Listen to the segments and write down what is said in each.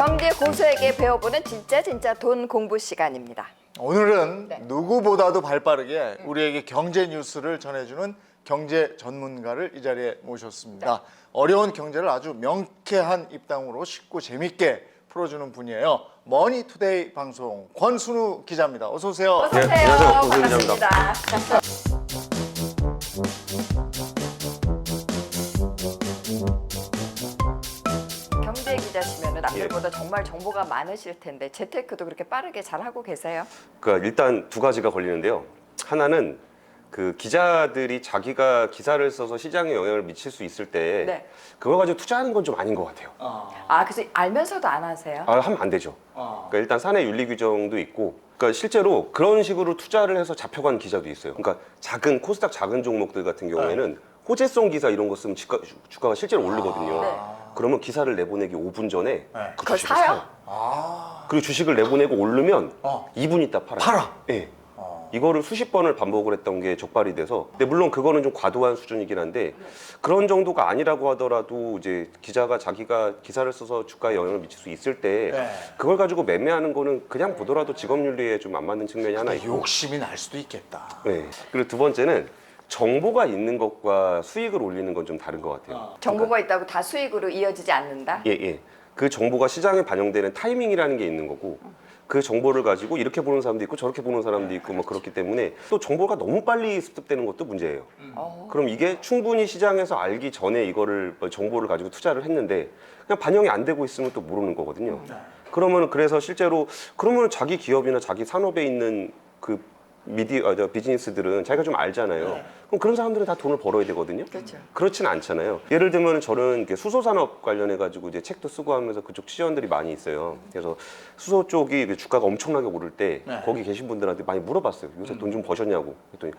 경제 고수에게 배워보는 진짜 돈 공부 시간입니다. 오늘은 누구보다도 발빠르게 우리에게 경제 뉴스를 전해주는 경제 전문가를 이 자리에 모셨습니다. 어려운 경제를 아주 명쾌한 입담으로 쉽고 재밌게 풀어주는 분이에요. 머니투데이 방송 권순우 기자입니다. 어서 오세요. 어서 오세요. 안녕하세요. 권순우 반갑습니다. 경제 기자시면 남들보다 정말 정보가 많으실 텐데 재테크도 그렇게 빠르게 잘 하고 계세요? 그러니까 일단 두 가지가 걸리는데요. 하나는 그 기자들이 자기가 기사를 써서 시장에 영향을 미칠 수 있을 때 네. 그걸 가지고 투자하는 건 좀 아닌 것 같아요. 아, 그래서 알면서도 안 하세요? 하면 안 되죠. 그러니까 일단 사내 윤리 규정도 있고, 그러니까 실제로 그런 식으로 투자를 해서 잡혀간 기자도 있어요. 그러니까 작은 코스닥 작은 종목들 같은 경우에는 호재성 기사 이런 거 쓰면 주가가 실제로 오르거든요. 네. 그러면 기사를 내보내기 5분 전에 그 그걸 주식을 사요? 그리고 주식을 내보내고 오르면 어. 2분 있다 팔아요. 팔아? 네. 이거를 수십 번을 반복을 했던 게 적발이 돼서, 근데 물론 그거는 좀 과도한 수준이긴 한데 그런 정도가 아니라고 하더라도 이제 기자가 자기가 기사를 써서 주가에 영향을 미칠 수 있을 때 그걸 가지고 매매하는 거는 그냥 보더라도 직업윤리에 좀 안 맞는 측면이 하나 있고, 욕심이 날 수도 있겠다. 네. 그리고 두 번째는 정보가 있는 것과 수익을 올리는 건 좀 다른 것 같아요. 정보가 있다고 다 수익으로 이어지지 않는다? 예. 그 정보가 시장에 반영되는 타이밍이라는 게 있는 거고, 그 정보를 가지고 이렇게 보는 사람도 있고 저렇게 보는 사람도 있고 뭐 그렇기 때문에 또 정보가 너무 빨리 습득되는 것도 문제예요. 그럼 이게 충분히 시장에서 알기 전에 이거를 정보를 가지고 투자를 했는데 그냥 반영이 안 되고 있으면 또 모르는 거거든요. 그러면 그래서 실제로 그러면 자기 기업이나 자기 산업에 있는 그 비즈니스들은 자기가 좀 알잖아요. 그럼 그런 사람들은 다 돈을 벌어야 되거든요. 그렇죠. 그렇진 않잖아요. 예를 들면 저는 이렇게 수소 산업 관련해 가지고 이제 책도 쓰고 하면서 그쪽 취재원들이 많이 있어요. 그래서 수소 쪽이 주가가 엄청나게 오를 때 거기 계신 분들한테 많이 물어봤어요. 요새 돈 좀 버셨냐고. 그랬더니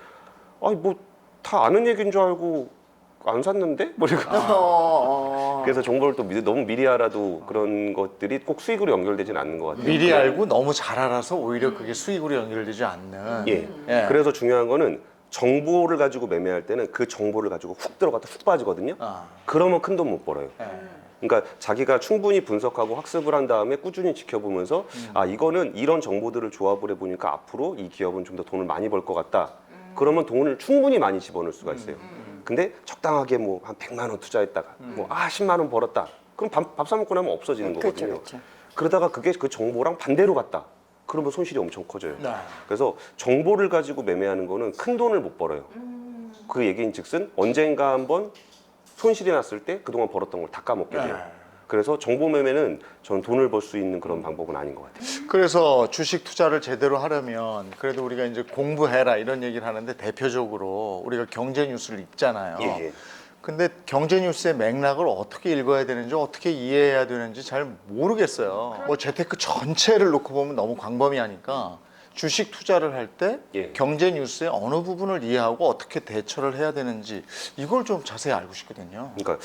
아니 뭐 다 아는 얘기인 줄 알고 안 샀는데? 뭐 이러고. 그래서 정보를 또 너무 미리 알아도 그런 것들이 꼭 수익으로 연결되진 않는 것 같아요. 미리 알고 너무 잘 알아서 오히려 그게 수익으로 연결되지 않는. 예. 예. 그래서 중요한 거는 정보를 가지고 매매할 때는 그 정보를 가지고 훅 들어갔다 훅 빠지거든요. 그러면 큰 돈 못 벌어요. 그러니까 자기가 충분히 분석하고 학습을 한 다음에 꾸준히 지켜보면서 아 이거는 이런 정보들을 조합을 해보니까 앞으로 이 기업은 좀 더 돈을 많이 벌 것 같다. 그러면 돈을 충분히 많이 집어넣을 수가 있어요. 근데 적당하게 뭐 한 100만 원 투자했다가 10만 원 벌었다. 그럼 밥 사 먹고 나면 없어지는 거거든요. 그렇죠. 그러다가 그게 그 정보랑 반대로 갔다. 그러면 손실이 엄청 커져요. 네. 그래서 정보를 가지고 매매하는 거는 큰 돈을 못 벌어요. 그 얘기인 즉슨 언젠가 한번 손실이 났을 때 그동안 벌었던 걸 다 까먹게 돼요. 그래서 정보 매매는 전 돈을 벌 수 있는 그런 방법은 아닌 것 같아요. 그래서 주식 투자를 제대로 하려면 그래도 우리가 이제 공부해라 이런 얘기를 하는데 대표적으로 우리가 경제 뉴스를 읽잖아요. 예. 근데 경제 뉴스의 맥락을 어떻게 읽어야 되는지 어떻게 이해해야 되는지 잘 모르겠어요. 뭐 재테크 전체를 놓고 보면 너무 광범위하니까 주식 투자를 할 때 예. 경제 뉴스의 어느 부분을 이해하고 어떻게 대처를 해야 되는지 이걸 좀 자세히 알고 싶거든요. 그러니까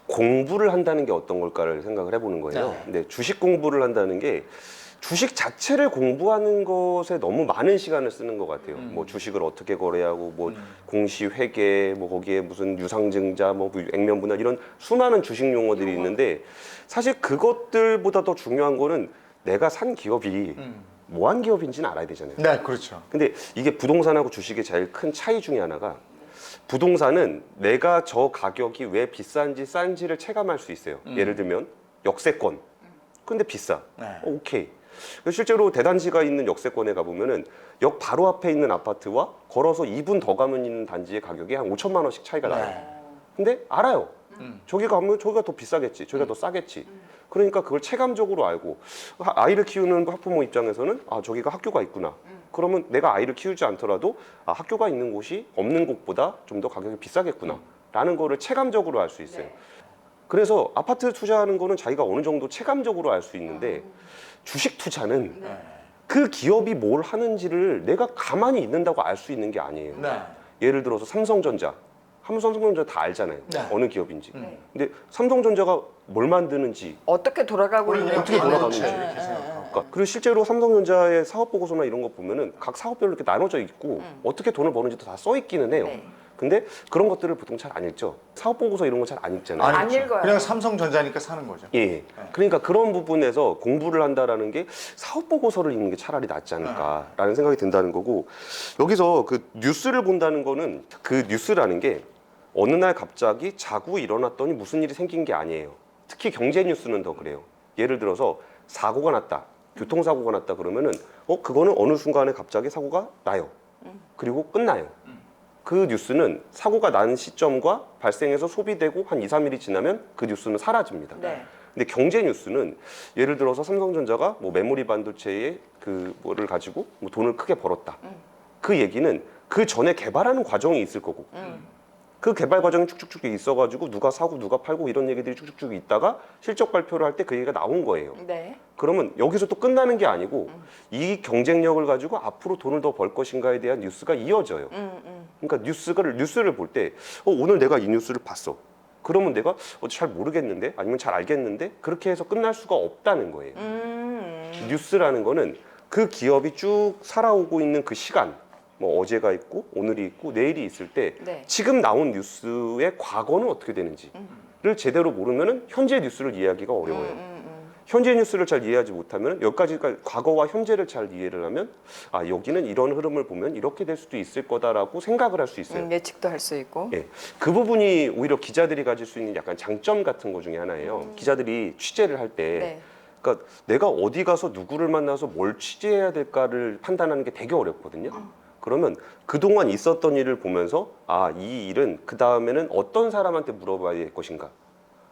공부를 한다는 게 어떤 걸까를 생각을 해보는 거예요. 근데 주식 공부를 한다는 게 주식 자체를 공부하는 것에 너무 많은 시간을 쓰는 것 같아요. 뭐 주식을 어떻게 거래하고 뭐 공시 회계 뭐 거기에 무슨 유상증자 뭐 액면 분할 이런 수많은 주식 용어들이 있는데 사실 그것들보다 더 중요한 거는 내가 산 기업이 뭐한 기업인지는 알아야 되잖아요. 네, 그렇죠. 근데 이게 부동산하고 주식의 제일 큰 차이 중에 하나가 부동산은 내가 저 가격이 왜 비싼지 싼지를 체감할 수 있어요. 예를 들면 역세권. 근데 비싸. 오케이. 실제로 대단지가 있는 역세권에 가보면은 역 바로 앞에 있는 아파트와 걸어서 2분 더 가면 있는 단지의 가격이 한 5천만 원씩 차이가 나요. 근데 알아요. 저기 가면 저기가 더 비싸겠지. 저기가 더 싸겠지. 그러니까 그걸 체감적으로 알고 아이를 키우는 학부모 입장에서는 아 저기가 학교가 있구나. 그러면 내가 아이를 키우지 않더라도 아 학교가 있는 곳이 없는 곳보다 좀 더 가격이 비싸겠구나 라는 거를 체감적으로 알 수 있어요. 그래서 아파트 투자하는 거는 자기가 어느 정도 체감적으로 알 수 있는데 주식 투자는 그 기업이 뭘 하는지를 내가 가만히 있는다고 알 수 있는 게 아니에요. 예를 들어서 삼성전자 다 알잖아요. 어느 기업인지. 근데 삼성전자가 뭘 만드는지 어떻게 돌아가고 있는지. 어떻게 돌아가는지. 그리고 실제로 삼성전자의 사업 보고서나 이런 거 보면은 각 사업별로 이렇게 나눠져 있고 어떻게 돈을 버는지도 다 써 있기는 해요. 근데 그런 것들을 보통 잘 안 읽죠. 사업 보고서 이런 거 잘 안 읽잖아요. 안 읽어요. 그냥 삼성전자니까 사는 거죠. 예. 그러니까 그런 부분에서 공부를 한다라는 게 사업 보고서를 읽는 게 차라리 낫지 않을까라는 생각이 든다는 거고, 여기서 그 뉴스를 본다는 거는 그 뉴스라는 게 어느 날 갑자기 자고 일어났더니 무슨 일이 생긴 게 아니에요. 특히 경제 뉴스는 더 그래요. 예를 들어서 사고가 났다. 교통사고가 났다 그러면은 그거는 어느 순간에 갑자기 사고가 나요. 그리고 끝나요. 그 뉴스는 사고가 난 시점과 발생해서 소비되고 한 2, 3일이 지나면 그 뉴스는 사라집니다. 네. 근데 경제 뉴스는 예를 들어서 삼성전자가 뭐 메모리 반도체의 그 뭐를 가지고 뭐 돈을 크게 벌었다. 그 얘기는 그 전에 개발하는 과정이 있을 거고 그 개발 과정이 쭉쭉쭉 있어가지고 누가 사고 누가 팔고 이런 얘기들이 쭉쭉쭉 있다가 실적 발표를 할 때 그 얘기가 나온 거예요. 네. 그러면 여기서 또 끝나는 게 아니고 이 경쟁력을 가지고 앞으로 돈을 더 벌 것인가에 대한 뉴스가 이어져요. 그러니까 뉴스를 볼 때 오늘 내가 이 뉴스를 봤어. 그러면 내가 잘 모르겠는데 아니면 잘 알겠는데 그렇게 해서 끝날 수가 없다는 거예요. 뉴스라는 거는 그 기업이 쭉 살아오고 있는 그 시간, 뭐 어제가 있고 오늘이 있고 내일이 있을 때 네. 지금 나온 뉴스의 과거는 어떻게 되는지를 제대로 모르면은 현재 뉴스를 이해하기가 어려워요. 현재 뉴스를 잘 이해하지 못하면 여기까지 과거와 현재를 잘 이해를 하면 여기는 이런 흐름을 보면 이렇게 될 수도 있을 거다라고 생각을 할 수 있어요. 예측도 할 수 있고. 예, 그 부분이 오히려 기자들이 가질 수 있는 약간 장점 같은 거 중에 하나예요. 기자들이 취재를 할 때 네. 그러니까 내가 어디 가서 누구를 만나서 뭘 취재해야 될까를 판단하는 게 되게 어렵거든요. 그러면 그동안 있었던 일을 보면서 이 일은 그 다음에는 어떤 사람한테 물어봐야 될 것인가,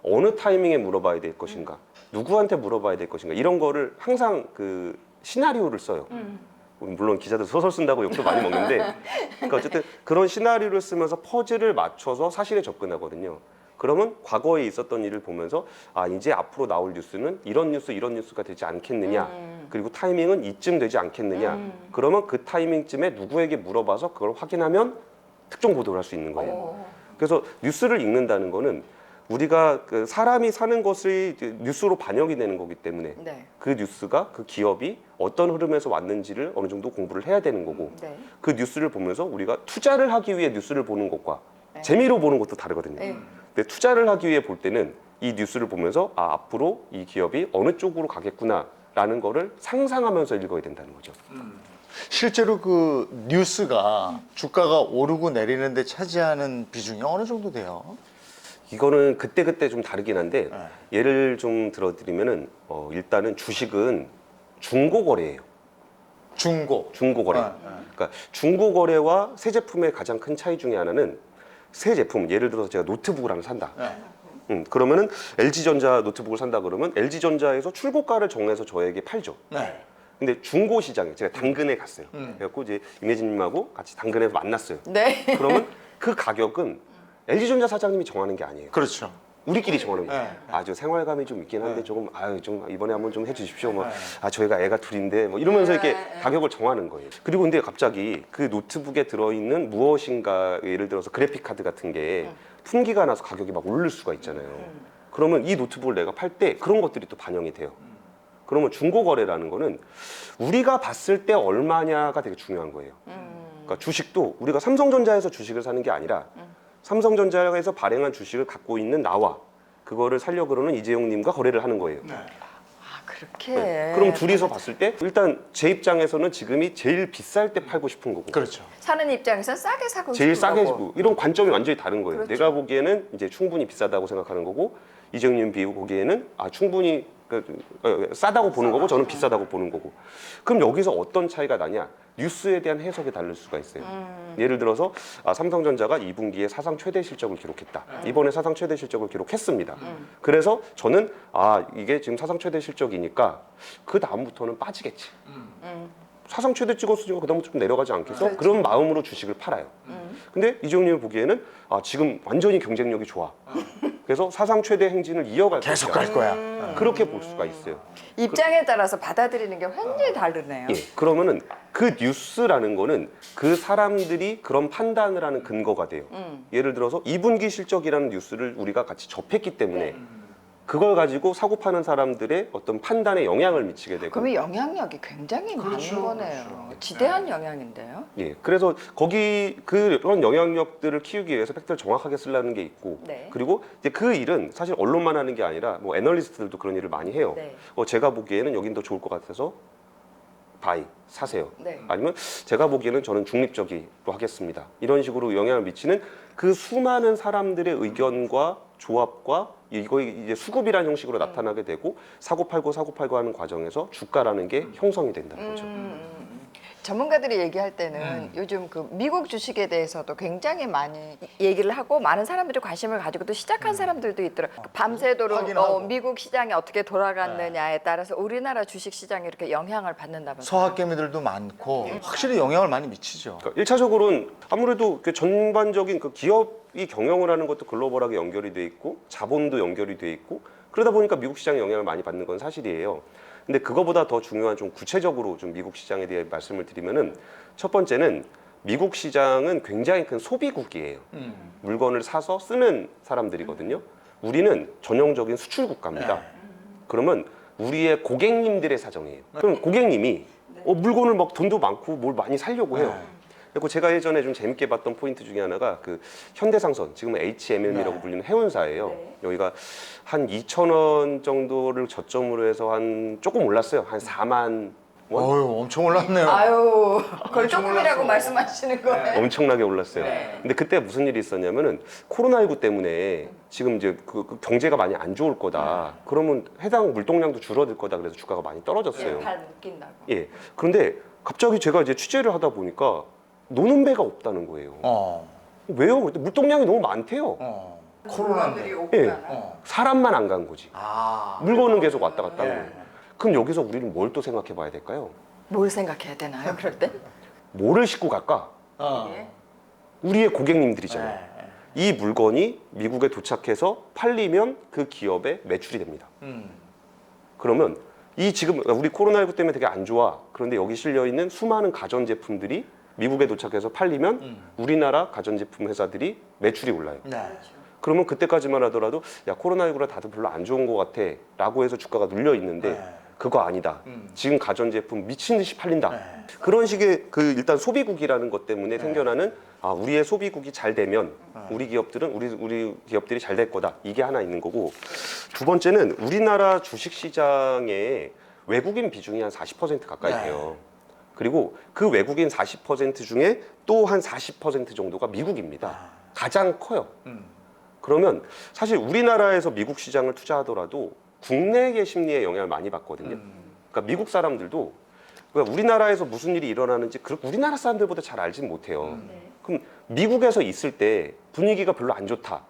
어느 타이밍에 물어봐야 될 것인가, 누구한테 물어봐야 될 것인가, 이런 거를 항상 그 시나리오를 써요. 물론 기자들 소설 쓴다고 욕도 많이 먹는데 그러니까 어쨌든 그런 시나리오를 쓰면서 퍼즐을 맞춰서 사실에 접근하거든요. 그러면 과거에 있었던 일을 보면서 이제 앞으로 나올 뉴스는 이런 뉴스가 되지 않겠느냐, 그리고 타이밍은 이쯤 되지 않겠느냐, 그러면 그 타이밍쯤에 누구에게 물어봐서 그걸 확인하면 특정 보도를 할 수 있는 거예요. 그래서 뉴스를 읽는다는 거는 우리가 그 사람이 사는 것이 뉴스로 반영이 되는 거기 때문에 네. 그 뉴스가 그 기업이 어떤 흐름에서 왔는지를 어느 정도 공부를 해야 되는 거고, 네. 그 뉴스를 보면서 우리가 투자를 하기 위해 뉴스를 보는 것과 네. 재미로 보는 것도 다르거든요. 네. 근데 투자를 하기 위해 볼 때는 이 뉴스를 보면서 앞으로 이 기업이 어느 쪽으로 가겠구나라는 거를 상상하면서 읽어야 된다는 거죠. 실제로 그 뉴스가 주가가 오르고 내리는데 차지하는 비중이 어느 정도 돼요? 이거는 그때그때 좀 다르긴 한데 예를 좀 들어드리면은 일단은 주식은 중고거래예요. 중고거래. 그러니까 중고거래와 새 제품의 가장 큰 차이 중에 하나는 새 제품, 예를 들어서 제가 노트북을 하나 산다. 그러면은 LG전자 노트북을 산다 그러면 LG전자에서 출고가를 정해서 저에게 팔죠. 네. 근데 중고 시장에 제가 당근에 갔어요. 그래갖고 이제 임혜진님하고 같이 당근에서 만났어요. 네. 그러면 그 가격은 LG전자 사장님이 정하는 게 아니에요. 그렇죠. 우리끼리 정하는 거예요. 네. 저 생활감이 좀 있긴 한데 조금 좀 이번에 한번 좀 해주십시오. 뭐 저희가 애가 둘인데 뭐 이러면서 이렇게 가격을 정하는 거예요. 그리고 근데 갑자기 그 노트북에 들어있는 무엇인가, 예를 들어서 그래픽 카드 같은 게 품귀가 나서 가격이 막 오를 수가 있잖아요. 그러면 이 노트북을 내가 팔 때 그런 것들이 또 반영이 돼요. 그러면 중고거래라는 거는 우리가 봤을 때 얼마냐가 되게 중요한 거예요. 그러니까 주식도 우리가 삼성전자에서 주식을 사는 게 아니라 삼성전자에서 발행한 주식을 갖고 있는 나와 그거를 살려고 그러는 이재용님과 거래를 하는 거예요. 그렇게. 그럼 둘이서 봤을 때 일단 제 입장에서는 지금이 제일 비쌀 때 팔고 싶은 거고, 그렇죠. 사는 입장에서는 싸게 사고 제일 싶은 싸게 거고. 주고, 이런 관점이 완전히 다른 거예요. 그렇죠. 내가 보기에는 이제 충분히 비싸다고 생각하는 거고, 이재용님 보기에는 충분히 싸다고 보는 거고, 저는 비싸다고 보는 거고. 그럼 여기서 어떤 차이가 나냐? 뉴스에 대한 해석이 다를 수가 있어요. 예를 들어서 삼성전자가 2분기에 사상 최대 실적을 기록했다. 이번에 사상 최대 실적을 기록했습니다. 그래서 저는 이게 지금 사상 최대 실적이니까 그 다음부터는 빠지겠지. 사상 최대 찍었으니까 그 다음부터 좀 내려가지 않겠어? 그렇죠. 그런 마음으로 주식을 팔아요. 근데 이재용님이 보기에는 지금 완전히 경쟁력이 좋아. 그래서 사상 최대 행진을 이어갈 계속 것이야. 갈 거야. 그렇게 볼 수가 있어요. 입장에 따라서 받아들이는 게 완전히 다르네요. 예, 그러면은 그 뉴스라는 거는 그 사람들이 그런 판단을 하는 근거가 돼요. 예를 들어서 2분기 실적이라는 뉴스를 우리가 같이 접했기 때문에 그걸 가지고 사고 파는 사람들의 어떤 판단에 영향을 미치게 되고. 그러면 영향력이 굉장히 그렇죠, 많은 거네요. 그렇죠. 지대한 영향인데요. 예, 그래서 거기 그런 영향력들을 키우기 위해서 팩트를 정확하게 쓰려는 게 있고, 네. 그리고 이제 그 일은 사실 언론만 하는 게 아니라 뭐 애널리스트들도 그런 일을 많이 해요. 네. 제가 보기에는 여긴 더 좋을 것 같아서 바이 사세요. 네. 아니면 제가 보기에는 저는 중립적으로 하겠습니다. 이런 식으로 영향을 미치는 그 수많은 사람들의 의견과 조합과 이거 이제 수급이라는 형식으로 나타나게 되고 사고 팔고 하는 과정에서 주가라는 게 형성이 된다는 거죠. 전문가들이 얘기할 때는 요즘 그 미국 주식에 대해서도 굉장히 많이 얘기를 하고 많은 사람들이 관심을 가지고 또 시작한 사람들도 있더라고요. 밤새도록 확인하고. 미국 시장이 어떻게 돌아갔느냐에 따라서 우리나라 주식 시장이 이렇게 영향을 받는다면서요. 서학개미들도 많고 확실히 영향을 많이 미치죠. 그러니까 1차적으로는 아무래도 그 전반적인 그 기업이 경영을 하는 것도 글로벌하게 연결이 돼 있고 자본도 연결이 돼 있고 그러다 보니까 미국 시장에 영향을 많이 받는 건 사실이에요. 근데 그거보다 더 중요한 좀 구체적으로 좀 미국 시장에 대해 말씀을 드리면은 첫 번째는 미국 시장은 굉장히 큰 소비국이에요. 물건을 사서 쓰는 사람들이거든요. 우리는 전형적인 수출 국가입니다. 그러면 우리의 고객님들의 사정이에요. 그럼 고객님이 물건을 막 돈도 많고 뭘 많이 사려고 해요. 그리고 제가 예전에 좀 재밌게 봤던 포인트 중에 하나가 그 현대상선, 지금은 HMM이라고 불리는 해운사예요. 여기가 한 2,000원 정도를 저점으로 해서 한 조금 올랐어요. 한 4만 원? 어휴, 엄청 올랐네요. 아유, 그걸 엄청 조금이라고 올랐어. 말씀하시는 거예요. 엄청나게 올랐어요. 근데 그때 무슨 일이 있었냐면은 코로나19 때문에 지금 이제 그 경제가 많이 안 좋을 거다. 그러면 해당 물동량도 줄어들 거다. 그래서 주가가 많이 떨어졌어요. 발 묶인다고. 예. 그런데 갑자기 제가 이제 취재를 하다 보니까 노는 배가 없다는 거예요. 왜요? 그랬더니 물동량이 너무 많대요. 코로나인데. 예. 사람만 안 간 거지. 아. 물건은 계속 왔다 갔다 하는 예. 거예요. 그럼 여기서 우리는 뭘 또 생각해 봐야 될까요? 뭘 생각해야 되나요, 그럴 때? 뭐를 싣고 갈까? 예. 우리의 고객님들이잖아요. 이 물건이 미국에 도착해서 팔리면 그 기업의 매출이 됩니다. 그러면 이 지금 우리 코로나19 때문에 되게 안 좋아. 그런데 여기 실려 있는 수많은 가전제품들이 미국에 도착해서 팔리면 우리나라 가전제품 회사들이 매출이 올라요. 네. 그러면 그때까지만 하더라도 야 코로나19라 다들 별로 안 좋은 것 같아 라고 해서 주가가 눌려 있는데 네. 그거 아니다. 지금 가전제품 미친 듯이 팔린다. 네. 그런 식의 그 일단 소비국이라는 것 때문에 생겨나는 우리의 소비국이 잘 되면 우리 기업들은 우리 기업들이 잘 될 거다. 이게 하나 있는 거고 두 번째는 우리나라 주식 시장에 외국인 비중이 한 40% 가까이 네. 돼요. 그리고 그 외국인 40% 중에 또 한 40% 정도가 미국입니다. 가장 커요. 그러면 사실 우리나라에서 미국 시장을 투자하더라도 국내의 심리에 영향을 많이 받거든요. 그러니까 미국 사람들도 그러니까 우리나라에서 무슨 일이 일어나는지 우리나라 사람들보다 잘 알진 못해요. 그럼 미국에서 있을 때 분위기가 별로 안 좋다.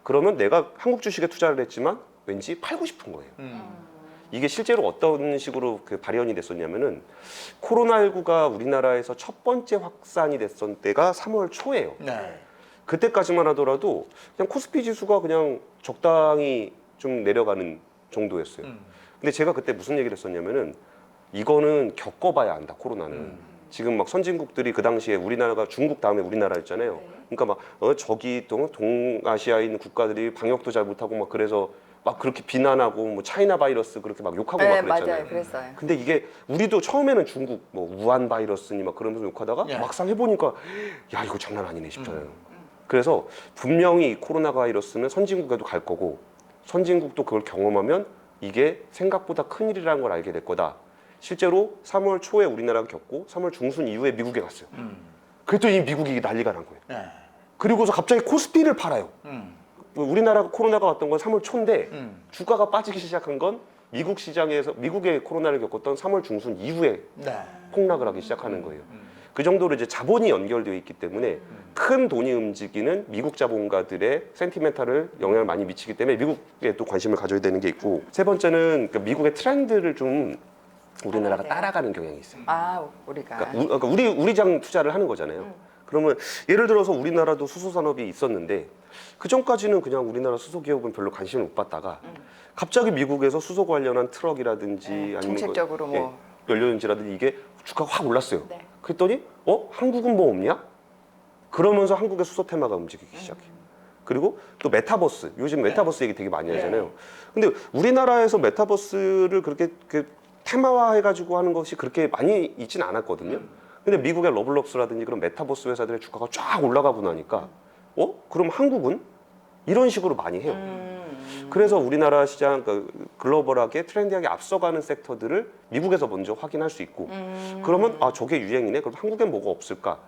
그러면 내가 한국 주식에 투자를 했지만 왠지 팔고 싶은 거예요. 이게 실제로 어떤 식으로 그 발현이 됐었냐면은 코로나19가 우리나라에서 첫 번째 확산이 됐던 때가 3월 초예요. 네. 그때까지만 하더라도 그냥 코스피 지수가 그냥 적당히 좀 내려가는 정도였어요. 근데 제가 그때 무슨 얘기를 했었냐면은 이거는 겪어봐야 한다, 코로나는. 지금 막 선진국들이 그 당시에 우리나라가 중국 다음에 우리나라였잖아요. 그러니까 막 저기 또 동아시아에 있는 국가들이 방역도 잘 못하고 막 그래서 막 그렇게 비난하고 뭐 차이나 바이러스 그렇게 막 욕하고 막 그랬잖아요. 맞아요, 그랬어요. 근데 이게 우리도 처음에는 중국 뭐 우한 바이러스니 막 그러면서 욕하다가 예. 막상 해보니까 야 이거 장난 아니네 싶잖아요. 그래서 분명히 코로나 바이러스는 선진국에도 갈 거고 선진국도 그걸 경험하면 이게 생각보다 큰일이라는 걸 알게 될 거다. 실제로 3월 초에 우리나라가 겪고 3월 중순 이후에 미국에 갔어요. 그랬더니 미국이 난리가 난 거예요. 네. 그리고서 갑자기 코스피를 팔아요. 우리나라가 코로나가 왔던 건 3월 초인데 주가가 빠지기 시작한 건 미국 시장에서 미국의 코로나를 겪었던 3월 중순 이후에 네. 폭락을 하기 시작하는 거예요. 그 정도로 이제 자본이 연결되어 있기 때문에 큰 돈이 움직이는 미국 자본가들의 센티멘탈을 영향을 많이 미치기 때문에 미국에 또 관심을 가져야 되는 게 있고 세 번째는 그러니까 미국의 트렌드를 좀 우리나라가 따라가는 경향이 있어요. 우리가. 그러니까 우리 장 투자를 하는 거잖아요. 그러면 예를 들어서 우리나라도 수소 산업이 있었는데 그 전까지는 그냥 우리나라 수소 기업은 별로 관심을 못 받다가 갑자기 미국에서 수소 관련한 트럭이라든지 아니면 정책적으로 뭐 연료전지라든지 이게 주가가 확 올랐어요. 네. 그랬더니 한국은 뭐 없냐? 그러면서 한국의 수소 테마가 움직이기 시작해요. 그리고 또 메타버스. 요즘 메타버스 얘기 되게 많이 하잖아요. 근데 우리나라에서 메타버스를 그렇게 테마화 해가지고 하는 것이 그렇게 많이 있진 않았거든요. 근데 미국의 러블록스라든지 그런 메타버스 회사들의 주가가 쫙 올라가고 나니까 그럼 한국은? 이런 식으로 많이 해요. 그래서 우리나라 시장 글로벌하게 트렌디하게 앞서가는 섹터들을 미국에서 먼저 확인할 수 있고 그러면 저게 유행이네. 그럼 한국엔 뭐가 없을까?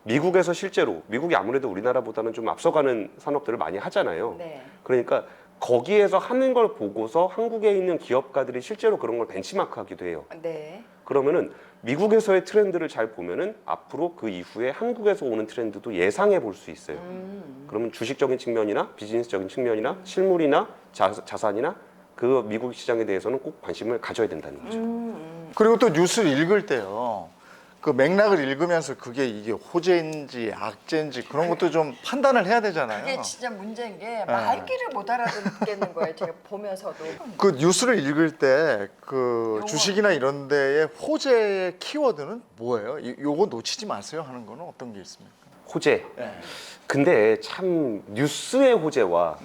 미국에서 실제로 미국이 아무래도 우리나라보다는 좀 앞서가는 산업들을 많이 하잖아요. 네. 그러니까 거기에서 하는 걸 보고서 한국에 있는 기업가들이 실제로 그런 걸 벤치마크하기도 해요. 네. 그러면은 미국에서의 트렌드를 잘 보면은 앞으로 그 이후에 한국에서 오는 트렌드도 예상해 볼 수 있어요. 그러면 주식적인 측면이나 비즈니스적인 측면이나 실물이나 자산이나 그 미국 시장에 대해서는 꼭 관심을 가져야 된다는 거죠. 그리고 또 뉴스를 읽을 때요. 그 맥락을 읽으면서 이게 호재인지 악재인지 그런 것도 좀 판단을 해야 되잖아요. 그게 진짜 문제인 게 말귀를 못 알아듣겠는 거예요. 제가 보면서도. 그 뉴스를 읽을 때 그 주식이나 이런 데의 호재의 키워드는 뭐예요? 요거 놓치지 마세요 하는 거는 어떤 게 있습니까? 호재. 네. 근데 참 뉴스의 호재와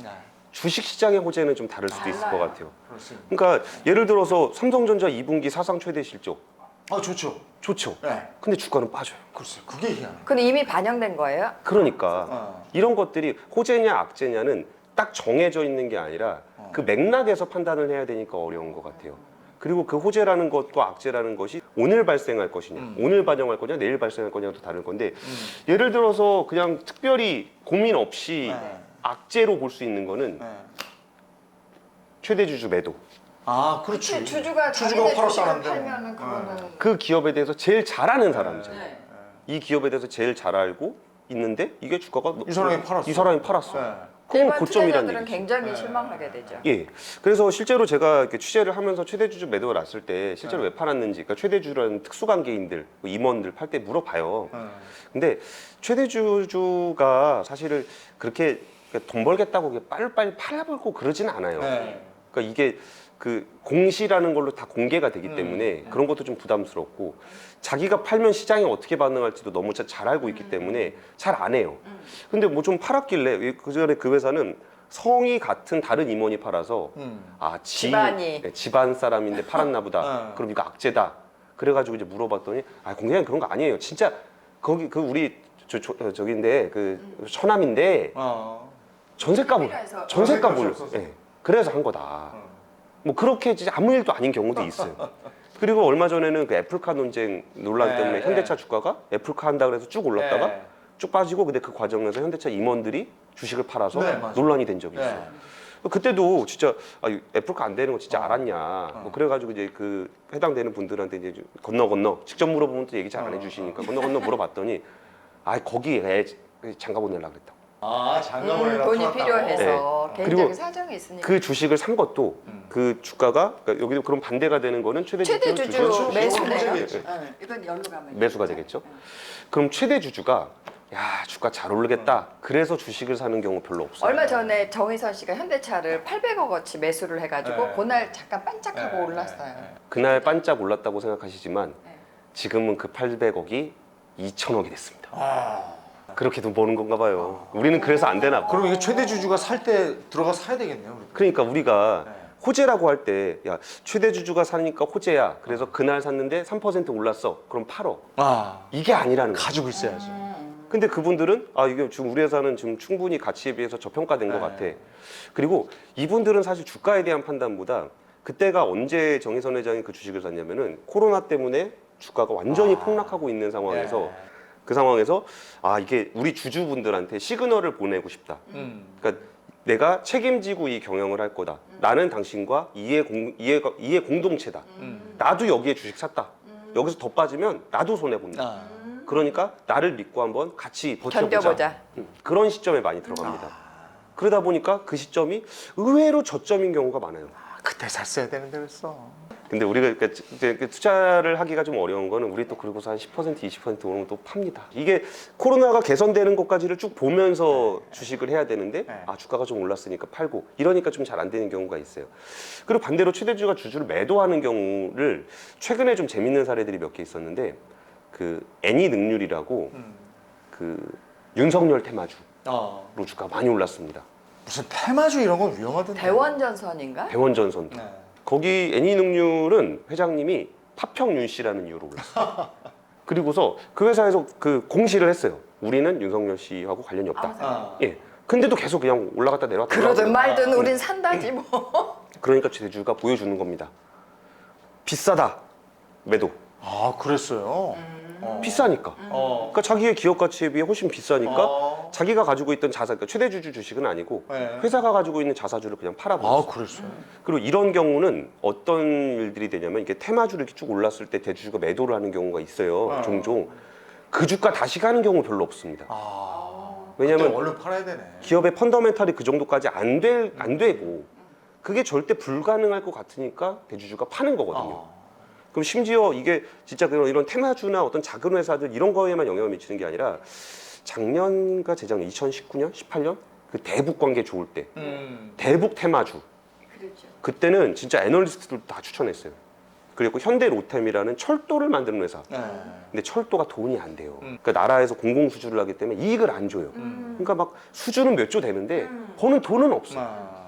주식시장의 호재는 좀 다를 수도 있을 것 같아요. 그렇습니다. 그러니까 예를 들어서 삼성전자 2분기 사상 최대 실적 좋죠. 좋죠. 네. 근데 주가는 빠져요. 글쎄요. 그게 희한해. 근데 이미 반영된 거예요? 그러니까 이런 것들이 호재냐 악재냐는 딱 정해져 있는 게 아니라 그 맥락에서 판단을 해야 되니까 어려운 것 같아요. 그리고 그 호재라는 것과 악재라는 것이 오늘 발생할 것이냐, 오늘 반영할 거냐, 내일 발생할 거냐도 다를 건데 예를 들어서 그냥 특별히 고민 없이 악재로 볼 수 있는 거는 최대 주주 매도. 그렇지. 주주가 주주가 자기네 주식을 팔았다는데. 팔면은 그거는 그 기업에 대해서 제일 잘 아는 사람이잖아요. 이 기업에 대해서 제일 잘 알고 있는데 이게 주가가 이 사람이 팔았어. 이 사람이 팔았어. 네. 그건 일반 고점이라는 투자자들은 얘기죠. 굉장히 실망하게 되죠. 예. 그래서 실제로 제가 이렇게 취재를 하면서 최대주주 매도가 났을 때 실제로 왜 팔았는지, 그러니까 최대주주라는 특수관계인들, 뭐 임원들 팔 때 물어봐요. 근데 최대주주가 사실은 그렇게 돈 벌겠다고 빨리빨리 팔아버리고 그러진 않아요. 그러니까 이게 그 공시라는 걸로 다 공개가 되기 때문에 그런 것도 좀 부담스럽고 자기가 팔면 시장이 어떻게 반응할지도 너무 잘 알고 있기 때문에 잘 안 해요. 근데 뭐 좀 팔았길래 그전에 그 회사는 성이 같은 다른 임원이 팔아서 집안이. 집안 사람인데 팔았나 보다. 그럼 이거 악재다. 그래가지고 이제 물어봤더니 공장님 그런 거 아니에요. 진짜 거기 그 우리 저기인데 그 처남인데 전세값 올려. 예. 그래서 한 거다. 뭐 그렇게 진짜 아무 일도 아닌 경우도 있어요. 그리고 얼마 전에는 그 애플카 논쟁 논란 때문에 현대차 주가가 애플카 한다 그래서 쭉 올랐다가 쭉 빠지고 근데 그 과정에서 현대차 임원들이 주식을 팔아서 논란이 된 적이 있어요. 그때도 진짜 애플카 안 되는 거 진짜 알았냐. 뭐 그래가지고 이제 그 해당되는 분들한테 이제 건너 직접 물어보면 또 얘기 잘 안 해주시니까 건너 물어봤더니 거기에 장가 보내려고 그랬다고. 장가보내려고 돈이 팔았다고? 필요해서 네. 개인적인 그리고 사정이 있으니까. 그 주식을 산 것도 그 주가가 그러니까 여기도 그럼 반대가 되는 거는 최대 주주 주주 매수네요. 호재겠지. 이건 열로 가면 매수가 되겠죠. 그럼 최대 주주가 주가 잘 오르겠다. 그래서 주식을 사는 경우 별로 없어요. 얼마 전에 정의선 씨가 현대차를 800억어치 매수를 해가지고 그날 잠깐 반짝하고 올랐어요. 그날 반짝 올랐다고 생각하시지만 지금은 그 800억이 2천억이 됐습니다. 그렇게도 보는 건가 봐요. 우리는 그래서 안 되나 봐. 그럼 이게 최대 주주가 살 때 들어가 사야 되겠네요. 그러니까 우리가 호재라고 할 때 최대 주주가 사니까 호재야. 그래서 그날 샀는데 3% 올랐어. 그럼 팔어. 이게 아니라는 거야. 가지고 있어야지. 근데 그분들은 이게 지금 우리 회사는 지금 충분히 가치에 비해서 저평가된 것 같아. 그리고 이분들은 사실 주가에 대한 판단보다 그때가 언제 정의선 회장이 그 주식을 샀냐면은 코로나 때문에 주가가 완전히 폭락하고 있는 상황에서 그 상황에서 이게 우리 주주분들한테 시그널을 보내고 싶다. 그러니까 내가 책임지고 이 경영을 할 거다. 나는 당신과 이해 공동체다. 나도 여기에 주식 샀다. 여기서 더 빠지면 나도 손해 본다. 그러니까 나를 믿고 한번 같이 버텨보자. 견뎌보자. 그런 시점에 많이 들어갑니다. 그러다 보니까 그 시점이 의외로 저점인 경우가 많아요. 그때 샀어야 되는데 그랬어. 근데 우리가 그러니까 투자를 하기가 좀 어려운 거는 우리 또 그리고서 한 10% 20% 오르면 또 팝니다. 이게 코로나가 개선되는 것까지를 쭉 보면서 주식을 해야 되는데 주가가 좀 올랐으니까 팔고 이러니까 좀 잘 안 되는 경우가 있어요. 그리고 반대로 최대주주가 주주를 매도하는 경우를 최근에 좀 재밌는 사례들이 몇 개 있었는데 그 애니능률이라고 그 윤석열 테마주 주가 많이 올랐습니다. 무슨 테마주 이런 건 위험하던데. 대원전선인가? 대원전선도. 네. 거기 애니능률은 회장님이 파평윤 씨라는 이유로 올랐어요. 그리고서 그 회사에서 그 공시를 했어요. 우리는 윤석열 씨하고 관련이 없다. 예. 근데도 계속 그냥 올라갔다 내려왔다. 그러든 말든 우린 산다지 뭐. 그러니까 대주주가 보여주는 겁니다. 비싸다. 매도. 아, 그랬어요. 비싸니까. 그러니까 자기의 기업 가치에 비해 훨씬 비싸니까 자기가 가지고 있던 자사, 그러니까 최대주주 주식은 아니고 네. 회사가 가지고 있는 자사주를 그냥 팔아버렸어요. 그랬어요. 그리고 이런 경우는 어떤 일들이 되냐면 이게 테마주를 이렇게 쭉 올랐을 때 대주주가 매도를 하는 경우가 있어요. 종종. 그 주가 다시 가는 경우 별로 없습니다. 왜냐면 얼른 팔아야 되네. 기업의 펀더멘탈이 그 정도까지 안 되고 그게 절대 불가능할 것 같으니까 대주주가 파는 거거든요. 그럼 심지어 이게 진짜 이런 테마주나 어떤 작은 회사들 이런 거에만 영향을 미치는 게 아니라 작년과 재작년 2019년, 18년 그 대북 관계 좋을 때 대북 테마주 그렇죠. 그때는 진짜 애널리스트들도 다 추천했어요. 그리고 현대로템이라는 철도를 만드는 회사. 근데 철도가 돈이 안 돼요. 그러니까 나라에서 공공 수주를 하기 때문에 이익을 안 줘요. 그러니까 막 수주는 몇 조 되는데 버는 돈은 없어.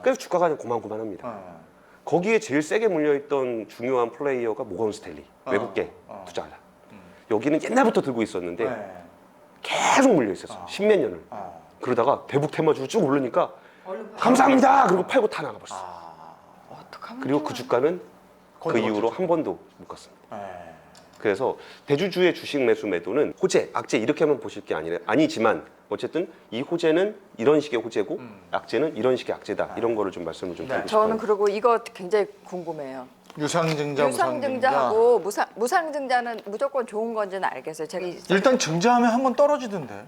그래서 주가가 그냥 고만고만합니다. 거기에 제일 세게 물려있던 중요한 플레이어가 모건 스탠리, 외국계 투자자. 여기는 옛날부터 들고 있었는데 계속 물려있었어. 십몇 년을. 그러다가 대북 테마주로 쭉 오르니까 감사합니다. 그리고 팔고 다 나가버렸어. 어떡하면 그리고 좋아. 그 주가는 그 이후로 한 번도 못 갔습니다. 그래서 대주주의 주식 매수 매도는 호재, 악재 이렇게만 보실 게 아니지만 어쨌든 이 호재는 이런 식의 호재고 악재는 이런 식의 악재다. 이런 거를 좀 말씀을 좀 드리고 싶어요. 저는 그리고 이거 굉장히 궁금해요. 유상증자, 유상증자하고 무상증자는 무조건 좋은 건지는 알겠어요. 제가 일단 증자하면 한번 떨어지던데.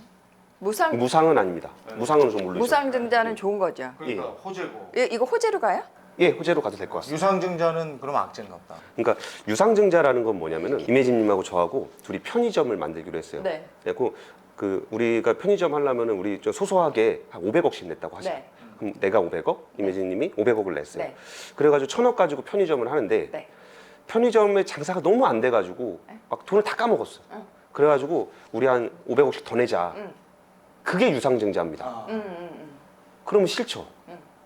무상은 아닙니다. 무상은 좀 올리죠. 무상증자는 좋은 거죠. 그러니까 호재고. 이거 호재로 가요? 예, 호재로 가도 될 것 같습니다. 유상증자는 그럼 악재인가 보다. 그러니까 유상증자라는 건 뭐냐면은 이매진님하고 저하고 둘이 편의점을 만들기로 했어요. 네. 그래고 그 우리가 편의점 하려면은 우리 좀 소소하게 한 500억씩 냈다고 하죠. 네. 그럼 내가 500억, 이매진님이 500억을 냈어요. 네. 그래가지고 1,000억 가지고 편의점을 하는데 네. 편의점의 장사가 너무 안 돼가지고 막 돈을 다 까먹었어. 그래가지고 우리 한 500억씩 더 내자. 그게 유상증자입니다. 그러면 싫죠.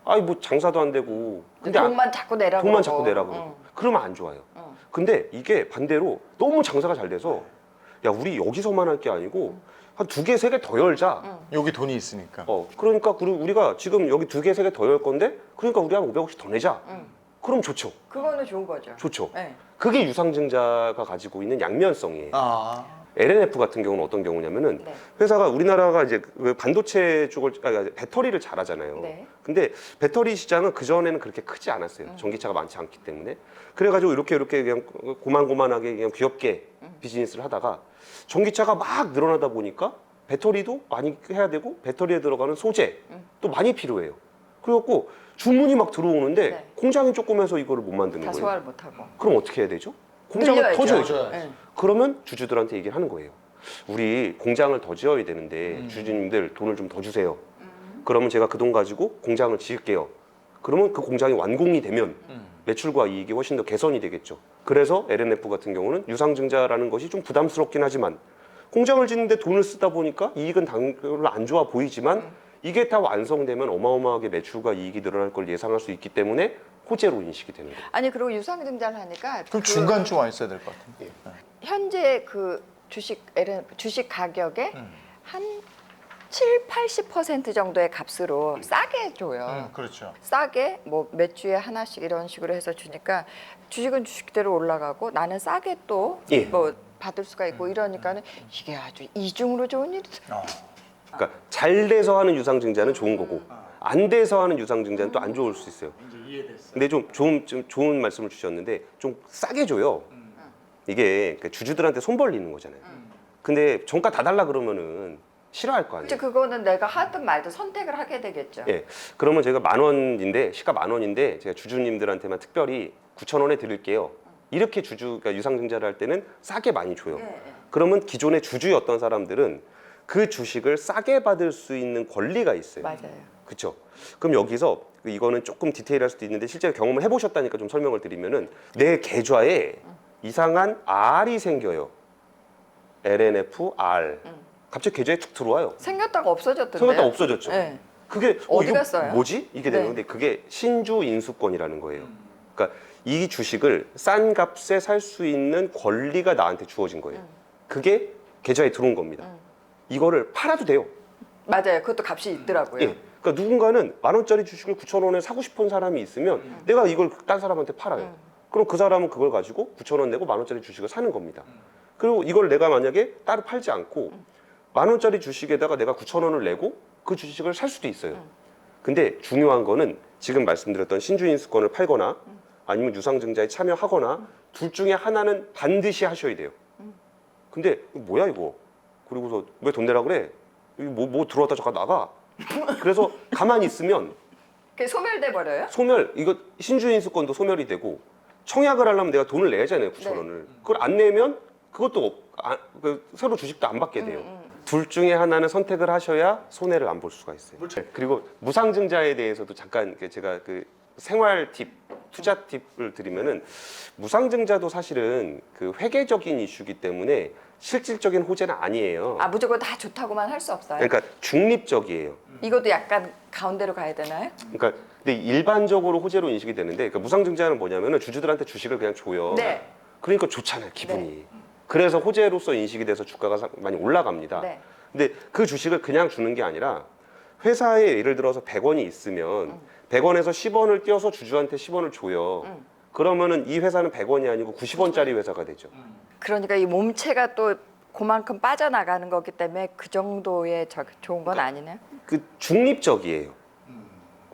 아니 뭐 장사도 안 되고 근데 돈만 자꾸 내라고. 돈만 자꾸 내라고. 그러면 안 좋아요. 근데 이게 반대로 너무 장사가 잘 돼서 야 우리 여기서만 할 게 아니고 한 2개, 3개 더 열자. 여기 돈이 있으니까. 그러니까 우리가 지금 여기 2개, 3개 더 열 건데 그러니까 우리 한 500억씩 더 내자. 그럼 좋죠. 그거는 좋은 거죠. 좋죠. 네. 그게 유상증자가 가지고 있는 양면성이에요. LNF 같은 경우는 어떤 경우냐면은 네. 회사가 우리나라가 이제 그 반도체 쪽을 배터리를 잘하잖아요. 네. 근데 배터리 시장은 그 전에는 그렇게 크지 않았어요. 전기차가 많지 않기 때문에. 그래가지고 이렇게 그냥 고만고만하게 그냥 귀엽게 비즈니스를 하다가 전기차가 막 늘어나다 보니까 배터리도 많이 해야 되고 배터리에 들어가는 소재 또 많이 필요해요. 그래갖고 주문이 막 들어오는데 네. 공장이 조그매서 이거를 못 만드는 다 거예요. 소화를 못 하고. 그럼 어떻게 해야 되죠? 공장을 더 늘려야죠. 줘야죠. 네. 그러면 주주들한테 얘기를 하는 거예요. 우리 공장을 더 지어야 되는데 주주님들 돈을 좀 더 주세요. 그러면 제가 그 돈 가지고 공장을 지을게요. 그러면 그 공장이 완공이 되면 매출과 이익이 훨씬 더 개선이 되겠죠. 그래서 LNF 같은 경우는 유상증자라는 것이 좀 부담스럽긴 하지만 공장을 짓는데 돈을 쓰다 보니까 이익은 별로 안 좋아 보이지만 이게 다 완성되면 어마어마하게 매출과 이익이 늘어날 걸 예상할 수 있기 때문에 호재로 인식이 되는 거예요. 아니 그리고 유상증자를 하니까 그럼 중간 좀 와 있어야 될 것 같은데. 현재 그 주식 가격에 한 7, 80% 정도의 값으로 싸게 줘요. 그렇죠. 싸게 뭐 몇 주에 하나씩 이런 식으로 해서 주니까 주식은 주식대로 올라가고 나는 싸게 또 예. 뭐 받을 수가 있고 이러니까는 이게 아주 이중으로 좋은 일이 그러니까 잘 돼서 하는 유상증자는 좋은 거고 안 돼서 하는 유상증자는 또 안 좋을 수 있어요. 이제 이해됐어요. 근데 좀 좋은 말씀을 주셨는데 좀 싸게 줘요. 이게 그러니까 주주들한테 손 벌리는 거잖아요. 근데 정가 다 달라 그러면은 싫어할 거 아니에요. 이제 그거는 내가 하든 말든 선택을 하게 되겠죠. 예. 그러면 제가 10,000원인데 시가 10,000원인데 제가 주주님들한테만 특별히 9,000원에 드릴게요. 이렇게 그러니까 유상증자를 할 때는 싸게 많이 줘요. 예. 그러면 기존의 주주였던 사람들은 그 주식을 싸게 받을 수 있는 권리가 있어요. 맞아요. 그렇죠. 그럼 여기서 이거는 조금 디테일할 수도 있는데 실제로 경험을 해보셨다니까 좀 설명을 드리면은 내 계좌에 이상한 R이 생겨요. LNF R. 갑자기 계좌에 툭 들어와요. 생겼다가 없어졌던데. 생겼다 없어졌죠. 네. 그게 어디 이거 갔어요? 뭐지? 이게 네. 되는데 그게 신주 인수권이라는 거예요. 그러니까 이 주식을 싼 값에 살 수 있는 권리가 나한테 주어진 거예요. 그게 계좌에 들어온 겁니다. 이거를 팔아도 돼요. 맞아요. 그것도 값이 있더라고요. 예. 그러니까 누군가는 10,000원짜리 주식을 9,000원에 사고 싶은 사람이 있으면 내가 이걸 딴 사람한테 팔아요. 그럼 그 사람은 그걸 가지고 9,000원 내고 10,000원짜리 주식을 사는 겁니다. 그리고 이걸 내가 만약에 따로 팔지 않고 10,000원짜리 주식에다가 내가 9,000원을 내고 그 주식을 살 수도 있어요. 근데 중요한 거는 지금 말씀드렸던 신주인수권을 팔거나 아니면 유상증자에 참여하거나 둘 중에 하나는 반드시 하셔야 돼요. 근데 뭐야 이거? 그리고서 왜 돈 내라 그래? 뭐 들어왔다 잠깐 나가. 그래서 가만히 있으면 그게 소멸돼 버려요? 소멸, 이거 신주인수권도 소멸이 되고 청약을 하려면 내가 돈을 내야잖아요, 9,000원을. 그걸 안 내면 그것도 새로 주식도 안 받게 돼요. 둘 중에 하나는 선택을 하셔야 손해를 안 볼 수가 있어요. 그리고 무상증자에 대해서도 잠깐 제가 그 생활 팁, 투자 팁을 드리면은 무상증자도 사실은 그 회계적인 이슈기 때문에 실질적인 호재는 아니에요. 아 무조건 다 좋다고만 할 수 없어요? 그러니까 중립적이에요. 이것도 약간 가운데로 가야 되나요? 그러니까 근데 일반적으로 호재로 인식이 되는데 그러니까 무상증자는 뭐냐면은 주주들한테 주식을 그냥 줘요. 네. 그러니까 좋잖아요, 기분이. 그래서 호재로서 인식이 돼서 주가가 많이 올라갑니다. 네. 근데 그 주식을 그냥 주는 게 아니라 회사에 예를 들어서 100원이 있으면 100원에서 10원을 띄어서 주주한테 10원을 줘요. 그러면은 이 회사는 100원이 아니고 90원짜리 회사가 되죠. 그러니까 이 몸체가 또 그만큼 빠져나가는 거기 때문에 그 정도의 좋은 건 아니네요. 그 중립적이에요.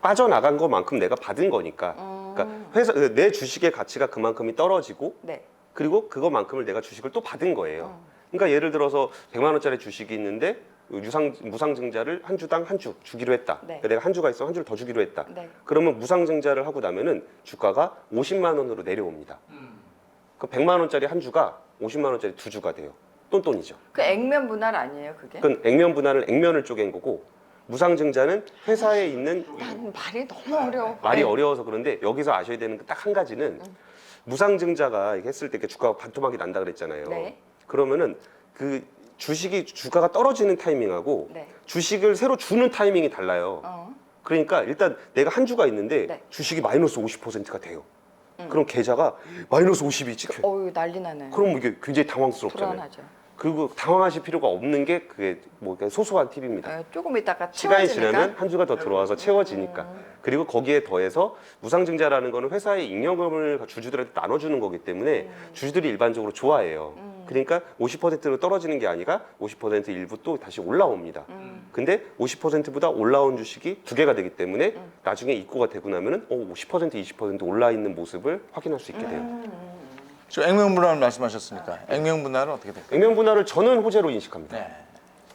빠져나간 것만큼 내가 받은 거니까. 그러니까 회사 내 주식의 가치가 그만큼이 떨어지고 네. 그리고 그것만큼을 내가 주식을 또 받은 거예요. 그러니까 예를 들어서 100만 원짜리 주식이 있는데 무상증자를 한 주당 한 주 주기로 했다. 네. 그러니까 내가 한 주가 있으면 한 주를 더 주기로 했다. 네. 그러면 무상증자를 하고 나면은 주가가 50만 원으로 내려옵니다. 그 100만 원짜리 한 주가 50만 원짜리 두 주가 돼요. 똔똔이죠. 그 액면 분할 아니에요, 그게? 그건 액면 분할은 액면을 쪼갠 거고 무상증자는 회사에 있는 난 말이 너무 어려워. 말이 네. 어려워서 그런데 여기서 아셔야 되는 딱 한 가지는 무상증자가 이렇게 했을 때 이렇게 주가가 반토막이 난다 그랬잖아요. 네. 그러면은 그 주식이 주가가 떨어지는 타이밍하고 네. 주식을 새로 주는 타이밍이 달라요. 그러니까 일단 내가 한 주가 있는데 네. 주식이 마이너스 50%가 돼요. 그럼 계좌가 마이너스 50이 찍혀요. 어우 난리 나네. 그럼 이게 굉장히 당황스럽잖아요. 불안하죠. 그리고 당황하실 필요가 없는 게 그게 뭐 그냥 소소한 팁입니다. 조금 있다가 시간이 채워지니까. 지나면 한 주가 더 들어와서 채워지니까. 그리고 거기에 더해서 무상증자라는 거는 회사의 잉여금을 주주들한테 나눠주는 거기 때문에 주주들이 일반적으로 좋아해요. 그러니까 50%로 떨어지는 게 아니라 50% 일부 또 다시 올라옵니다. 근데 50%보다 올라온 주식이 두 개가 되기 때문에 나중에 입고가 되고 나면은 50%, 20% 올라 있는 모습을 확인할 수 있게 돼요. 지금 액면분할 말씀하셨으니까 액면분할은 어떻게 될까요? 액면 분할을 저는 호재로 인식합니다. 네.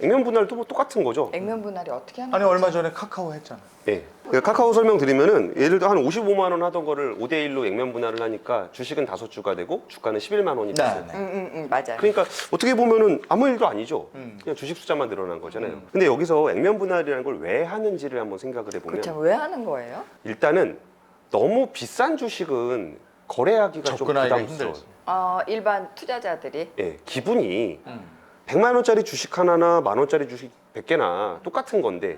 액면 분할도 뭐 똑같은 거죠. 액면 분할이 어떻게 하는 아니 거죠? 얼마 전에 카카오 했잖아요. 네. 카카오 설명드리면은 예를 들어 한 55만 원 하던 거를 5대1로 액면 분할을 하니까 주식은 5주가 되고 주가는 11만 원이 됐어요. 네. 맞아요. 그러니까 어떻게 보면은 아무 일도 아니죠. 그냥 주식 숫자만 늘어난 거잖아요. 근데 여기서 액면 분할이라는 걸 왜 하는지를 한번 생각을 해보면 그렇죠. 왜 하는 거예요? 일단은 너무 비싼 주식은 거래하기가 좀 접근하기가 부담스러워요. 힘들지. 일반 투자자들이 예, 기분이 100만 원짜리 주식 하나나 만 원짜리 주식 100개나 똑같은 건데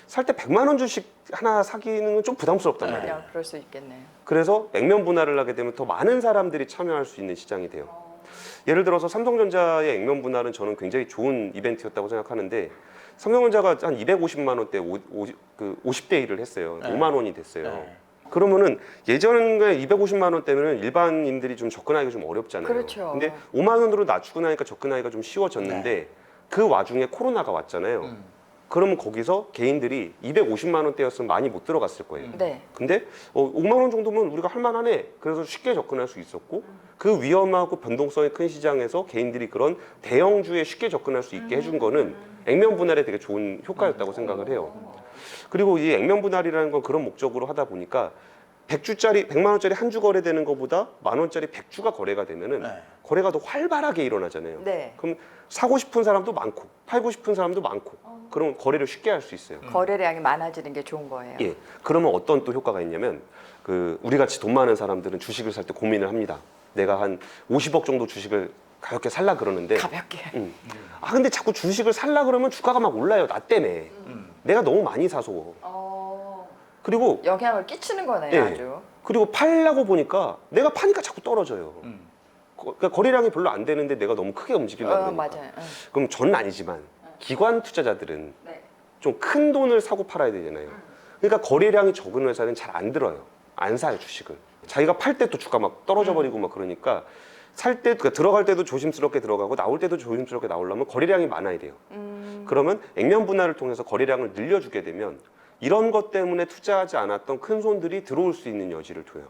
살 때 100만 원 주식 하나 사기는 건 좀 부담스럽단 말이에요. 그럴 수 있겠네요. 그래서 액면 분할을 하게 되면 더 많은 사람들이 참여할 수 있는 시장이 돼요. 예를 들어서 삼성전자의 액면 분할은 저는 굉장히 좋은 이벤트였다고 생각하는데 삼성전자가 한 250만 원대 50대 1을 했어요. 네. 5만 원이 됐어요. 네. 그러면은 예전에 250만 원 때는 일반인들이 좀 접근하기가 좀 어렵잖아요. 그렇죠. 근데 5만 원으로 낮추고 나니까 접근하기가 좀 쉬워졌는데 그 와중에 코로나가 왔잖아요. 그러면 거기서 개인들이 250만 원대였으면 많이 못 들어갔을 거예요. 네. 근데 5만 원 정도면 우리가 할 만하네. 그래서 쉽게 접근할 수 있었고 그 위험하고 변동성이 큰 시장에서 개인들이 그런 대형주에 쉽게 접근할 수 있게 해준 거는 액면 분할에 되게 좋은 효과였다고 생각을 해요. 그리고 이 액면 분할이라는 건 그런 목적으로 하다 보니까 100만 원짜리 한 주 거래되는 것보다 만 원짜리 100주가 거래가 되면은 네. 거래가 더 활발하게 일어나잖아요. 네. 그럼 사고 싶은 사람도 많고 팔고 싶은 사람도 많고 그럼 거래를 쉽게 할 수 있어요. 거래량이 많아지는 게 좋은 거예요. 예. 그러면 어떤 또 효과가 있냐면 우리 같이 돈 많은 사람들은 주식을 살 때 고민을 합니다. 내가 한 50억 정도 주식을 가볍게 살라 그러는데 가볍게. 아 근데 자꾸 주식을 살라 그러면 주가가 막 올라요. 나 때문에. 내가 너무 많이 사서. 그리고 영향을 끼치는 거네요, 예. 아주. 그리고 팔라고 보니까 내가 파니까 자꾸 떨어져요. 그러니까 거래량이 별로 안 되는데 내가 너무 크게 움직이려고 그러니까. 맞아요. 그럼 저는 아니지만 기관 투자자들은 네. 좀 큰 돈을 사고 팔아야 되잖아요. 그러니까 거래량이 적은 회사는 잘 안 들어요. 안 사요, 주식을. 자기가 팔 때 또 주가 막 떨어져 버리고 막 그러니까 살 때, 그러니까 들어갈 때도 조심스럽게 들어가고 나올 때도 조심스럽게 나오려면 거래량이 많아야 돼요. 그러면 액면 분할을 통해서 거래량을 늘려주게 되면 이런 것 때문에 투자하지 않았던 큰 손들이 들어올 수 있는 여지를 둬요.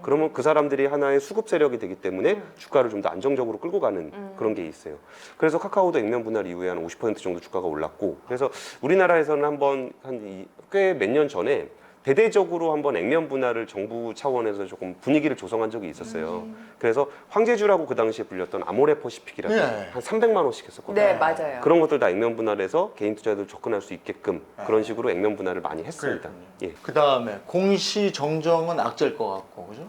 그러면 그 사람들이 하나의 수급 세력이 되기 때문에 주가를 좀 더 안정적으로 끌고 가는 그런 게 있어요. 그래서 카카오도 액면 분할 이후에 한 50% 정도 주가가 올랐고, 그래서 우리나라에서는 한번 꽤 몇 년 전에 대대적으로 한번 액면 분할을 정부 차원에서 조금 분위기를 조성한 적이 있었어요. 그래서 황제주라고 그 당시에 불렸던 아모레퍼시픽이라고 네. 한 300만 원씩 했었거든요. 네, 맞아요. 그런 것들 다 액면 분할해서 개인 투자자들 접근할 수 있게끔 그런 식으로 액면 분할을 많이 했습니다. 예. 그 다음에 공시 정정은 악재일 것 같고, 그죠?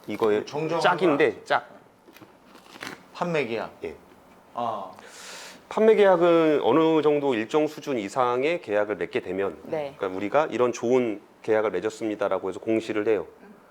이거의 정정은 짝인데 짝. 판매 계약. 예. 아, 판매 계약은 어느 정도 일정 수준 이상의 계약을 맺게 되면, 네. 그러니까 우리가 이런 좋은 계약을 맺었습니다라고 해서 공시를 해요.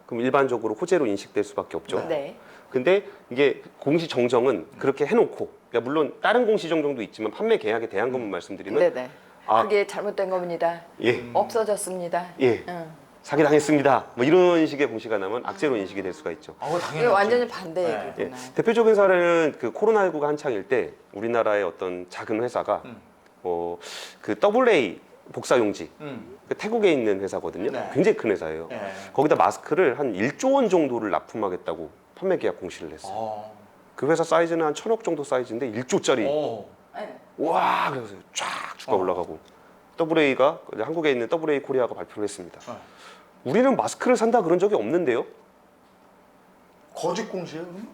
그럼 일반적으로 호재로 인식될 수밖에 없죠. 네. 근데 이게 공시 정정은 그렇게 해놓고, 그러니까 물론 다른 공시 정정도 있지만 판매 계약에 대한 것만 말씀드리면, 네네. 아. 그게 잘못된 겁니다. 예, 없어졌습니다. 예, 응. 사기 당했습니다. 뭐 이런 식의 공시가 나면 악재로 인식이 될 수가 있죠. 당연히. 이게 완전히 반대 네. 예, 얘기구나. 대표적인 사례는 그 코로나19가 한창일 때 우리나라의 어떤 작은 회사가 그 AA 복사용지, 그 태국에 있는 회사거든요. 네. 굉장히 큰 회사예요. 네. 거기다 마스크를 한 1조 원 정도를 납품하겠다고 판매 계약 공시를 했어요. 어. 그 회사 사이즈는 한 1,000억 정도 사이즈인데 1조짜리. 오. 네. 와, 그래서 쫙 주가 올라가고 AA가 한국에 있는 AA 코리아가 발표를 했습니다. 우리는 마스크를 산다 그런 적이 없는데요. 거짓 공시예요? 그럼?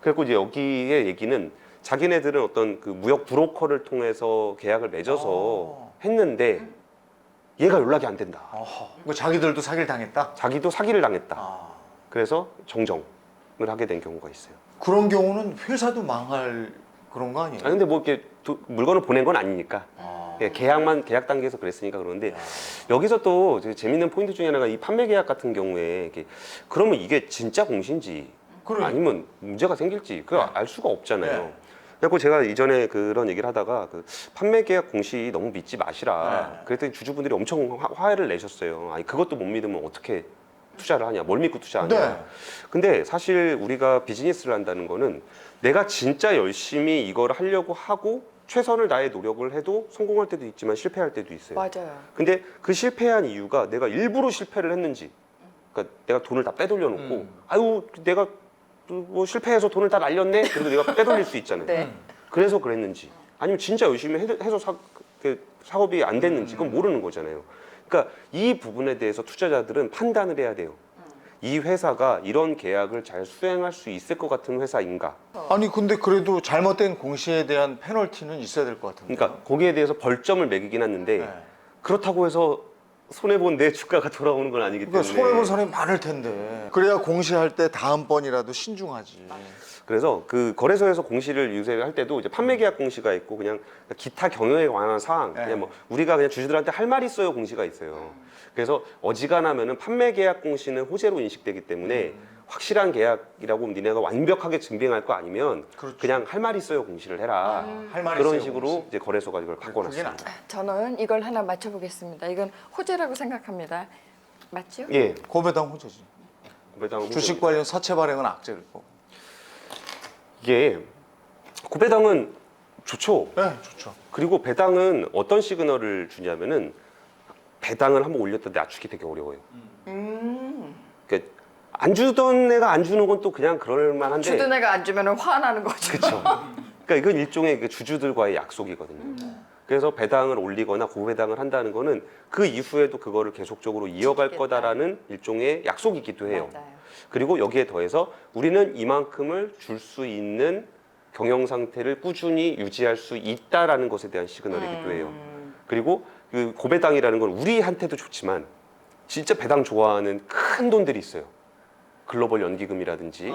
그리고 이제 여기의 얘기는 자기네들은 어떤 그 무역 브로커를 통해서 계약을 맺어서 했는데 얘가 연락이 안 된다. 뭐 자기들도 사기를 당했다? 자기도 사기를 당했다. 아. 그래서 정정을 하게 된 경우가 있어요. 그런 경우는 회사도 망할 그런 거 아니에요? 아 근데 뭐 이렇게 물건을 보낸 건 아니니까. 아. 예, 계약 단계에서 그랬으니까 그러는데 여기서 또 재밌는 포인트 중에 하나가 이 판매 계약 같은 경우에 그러면 이게 진짜 공시인지 그러니까. 아니면 문제가 생길지 그걸 알 수가 없잖아요. 네. 그래서 제가 이전에 그런 얘기를 하다가 그 판매 계약 공시 너무 믿지 마시라. 네. 그랬더니 주주분들이 엄청 화해를 내셨어요. 아니 그것도 못 믿으면 어떻게 투자를 하냐? 뭘 믿고 투자하냐? 네. 근데 사실 우리가 비즈니스를 한다는 거는 내가 진짜 열심히 이걸 하려고 하고 최선을 다해 노력을 해도 성공할 때도 있지만 실패할 때도 있어요. 맞아요. 근데 그 실패한 이유가 내가 일부러 실패를 했는지, 그러니까 내가 돈을 다 빼돌려 놓고, 아유 내가 뭐 실패해서 돈을 다 날렸네. 그래도 내가 빼돌릴 수 있잖아요. 네. 그래서 그랬는지, 아니면 진짜 열심히 해서 사업이 안 됐는지 그건 모르는 거잖아요. 그러니까 이 부분에 대해서 투자자들은 판단을 해야 돼요. 이 회사가 이런 계약을 잘 수행할 수 있을 것 같은 회사인가? 아니 근데 그래도 잘못된 공시에 대한 페널티는 있어야 될 것 같은데. 그러니까 거기에 대해서 벌점을 매기긴 했는데 네. 그렇다고 해서 손해본 내 주가가 돌아오는 건 아니기 때문에. 그러니까 손해본 사람이 많을 텐데. 그래야 공시할 때 다음번이라도 신중하지. 그래서 그 거래소에서 공시를 유세할 때도 이제 판매 계약 공시가 있고 그냥 기타 경영에 관한 사항, 네. 그냥 뭐 우리가 그냥 주주들한테 할 말 있어요 공시가 있어요. 그래서 어지간하면은 판매 계약 공시는 호재로 인식되기 때문에 확실한 계약이라고 니네가 완벽하게 증빙할 거 아니면 그렇죠. 그냥 할 말 있어요 공시를 해라. 할 말 그런 있어요, 식으로 공시. 이제 거래소가 이걸 그게 바꿔놨습니다. 낫다. 저는 이걸 하나 맞춰보겠습니다. 이건 호재라고 생각합니다. 맞죠? 예, 고배당 호재지. 고배당은 주식 관련 사채 발행은 악재일 거고. 이게 고배당은 좋죠. 네, 좋죠. 그리고 배당은 어떤 시그널을 주냐면은 배당을 한번 올렸다 낮추기 되게 어려워요. 그러니까 안 주던 애가 안 주는 건 또 그냥 그럴 만한데. 주던 애가 안 주면 화나는 거죠. 그렇죠. 그러니까 이건 일종의 그 주주들과의 약속이거든요. 그래서 배당을 올리거나 고배당을 한다는 거는 그 이후에도 그거를 계속적으로 이어갈 지키겠다. 거다라는 일종의 약속이기도 해요. 맞아요. 그리고 여기에 더해서 우리는 이만큼을 줄 수 있는 경영 상태를 꾸준히 유지할 수 있다라는 것에 대한 시그널이기도 해요. 그리고 그 고배당이라는 건 우리한테도 좋지만 진짜 배당 좋아하는 큰 돈들이 있어요. 글로벌 연기금이라든지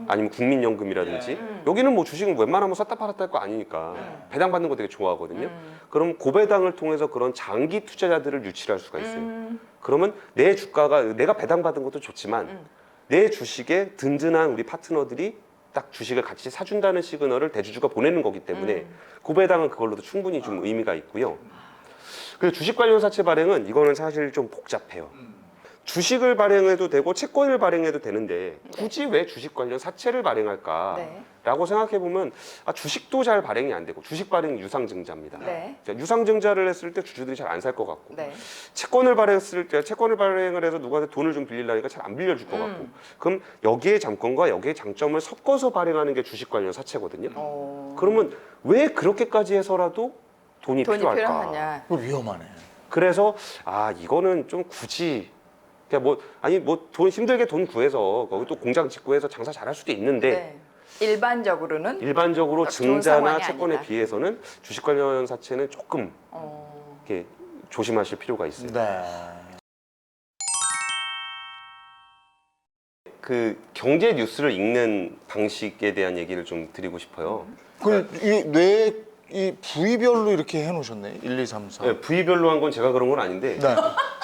아니면 국민연금이라든지 여기는 뭐 주식은 웬만하면 샀다 팔았다 할 거 아니니까 배당받는 거 되게 좋아하거든요. 그럼 고배당을 통해서 그런 장기 투자자들을 유치할 수가 있어요. 그러면 내 주가가 내가 배당받은 것도 좋지만 내 주식에 든든한 우리 파트너들이 딱 주식을 같이 사준다는 시그널을 대주주가 보내는 거기 때문에 고배당은 그걸로도 충분히 좀 의미가 있고요. 그리고 주식 관련 사채 발행은 이거는 사실 좀 복잡해요. 주식을 발행해도 되고 채권을 발행해도 되는데 굳이 왜 주식 관련 사채를 발행할까라고 생각해 보면 주식도 잘 발행이 안 되고 주식 발행이 유상증자입니다. 네. 유상증자를 했을 때 주주들이 잘 안 살 것 같고 네. 채권을 발행했을 때 채권을 발행을 해서 누구한테 돈을 좀 빌리려니까 잘 안 빌려줄 것 같고 그럼 여기에 장점과 여기에 장점을 섞어서 발행하는 게 주식 관련 사채거든요. 그러면 왜 그렇게까지 해서라도 돈이 필요할까? 필요하냐? 그거 위험하네. 그래서 이거는 좀 굳이 그냥 돈 힘들게 돈 구해서 거기 또 공장 짓고 해서 장사 잘할 수도 있는데 네. 일반적으로는 일반적으로 좋은 증자나 상황이 채권에 아니다. 비해서는 주식 관련 사채는 조금 이렇게 조심하실 필요가 있어요. 네. 그 경제 뉴스를 읽는 방식에 대한 얘기를 좀 드리고 싶어요. 이 부위별로 이렇게 해놓으셨네. 1, 2, 3, 4. 네, 부위별로 한 건 제가 그런 건 아닌데 네.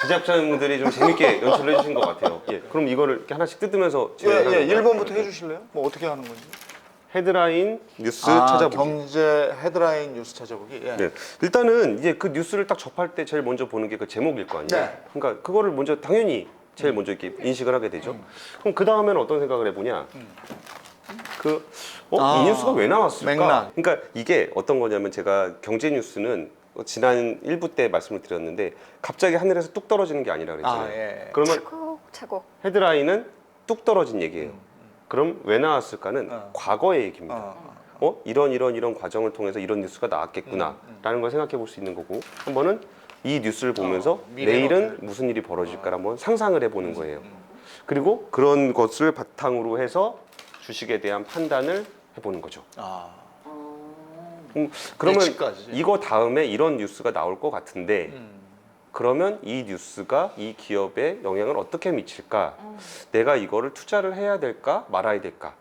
제작자분들이 좀 재밌게 연출을 해주신 것 같아요. 예, 그럼 이거를 이렇게 하나씩 뜯으면서 진행하는 거예요. 1번부터 해주실래요? 뭐 어떻게 하는 건지. 헤드라인 뉴스 찾아보기. 경제 헤드라인 뉴스 찾아보기. 예. 네. 일단은 이제 그 뉴스를 딱 접할 때 제일 먼저 보는 게 그 제목일 거 아니에요. 네. 그러니까 그거를 먼저 당연히 제일 먼저 이렇게 인식을 하게 되죠. 그럼 그 다음에는 어떤 생각을 해보냐? 이 뉴스가 왜 나왔을까? 맥락. 그러니까 이게 어떤 거냐면 제가 경제 뉴스는 지난 1부 때 말씀을 드렸는데 갑자기 하늘에서 뚝 떨어지는 게 아니라 그랬잖아요. 예. 그러면 차곡차곡. 헤드라인은 뚝 떨어진 얘기예요. 그럼 왜 나왔을까는 과거의 얘기입니다. 이런 과정을 통해서 이런 뉴스가 나왔겠구나라는 걸 생각해 볼 수 있는 거고 한 번은 이 뉴스를 보면서 내일은 무슨 일이 벌어질까 한번 상상을 해보는 거예요. 그리고 그런 것을 바탕으로 해서 주식에 대한 판단을 해보는 거죠. 그러면 예측까지. 이거 다음에 이런 뉴스가 나올 것 같은데 그러면 이 뉴스가 이 기업에 영향을 어떻게 미칠까? 내가 이거를 투자를 해야 될까 말아야 될까?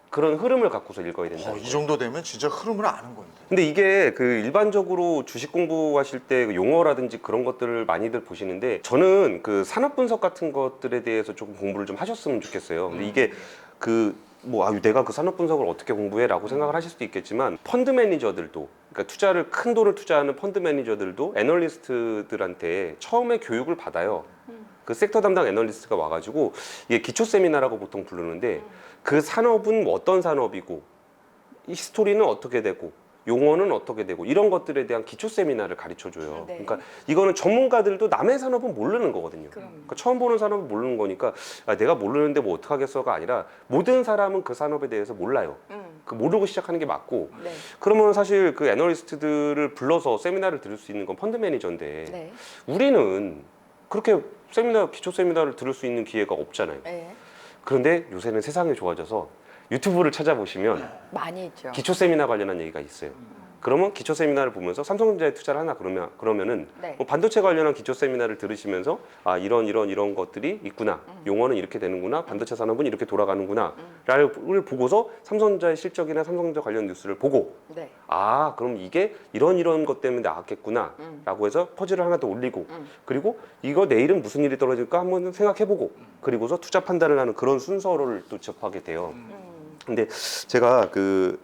그런 흐름을 갖고서 읽어야 된다. 이 정도 되면 진짜 흐름을 아는 건데. 근데 이게 그 일반적으로 주식 공부하실 때 용어라든지 그런 것들을 많이들 보시는데 저는 그 산업 분석 같은 것들에 대해서 조금 공부를 좀 하셨으면 좋겠어요. 근데 이게 내가 그 산업 분석을 어떻게 공부해라고 생각을 하실 수도 있겠지만 펀드 매니저들도 그러니까 큰 돈을 투자하는 펀드 매니저들도 애널리스트들한테 처음에 교육을 받아요. 그 섹터 담당 애널리스트가 와가지고 이게 기초 세미나라고 보통 부르는데 그 산업은 어떤 산업이고 이 스토리는 어떻게 되고 용어는 어떻게 되고 이런 것들에 대한 기초 세미나를 가르쳐 줘요. 네. 그러니까 이거는 전문가들도 남의 산업은 모르는 거거든요. 그러니까 처음 보는 산업은 모르는 거니까 내가 모르는데 뭐 어떡하겠어가 아니라 모든 사람은 그 산업에 대해서 몰라요. 그 모르고 시작하는 게 맞고 네. 그러면 사실 그 애널리스트들을 불러서 세미나를 들을 수 있는 건 펀드 매니저인데 네. 우리는 그렇게 기초 세미나를 들을 수 있는 기회가 없잖아요. 네. 그런데 요새는 세상이 좋아져서 유튜브를 찾아보시면 많이 있죠. 기초 세미나 관련한 얘기가 있어요. 그러면 기초 세미나를 보면서 삼성전자에 투자를 하나 그러면은 네. 반도체 관련한 기초 세미나를 들으시면서 이런 것들이 있구나. 용어는 이렇게 되는구나. 반도체 산업은 이렇게 돌아가는구나를 보고서 삼성전자의 실적이나 삼성전자 관련 뉴스를 보고 네. 그럼 이게 이런 것 때문에 나왔겠구나라고 해서 퍼즐을 하나 더 올리고 그리고 이거 내일은 무슨 일이 떨어질까 한번 생각해보고 그리고서 투자 판단을 하는 그런 순서를 또 접하게 돼요. 근데 제가 그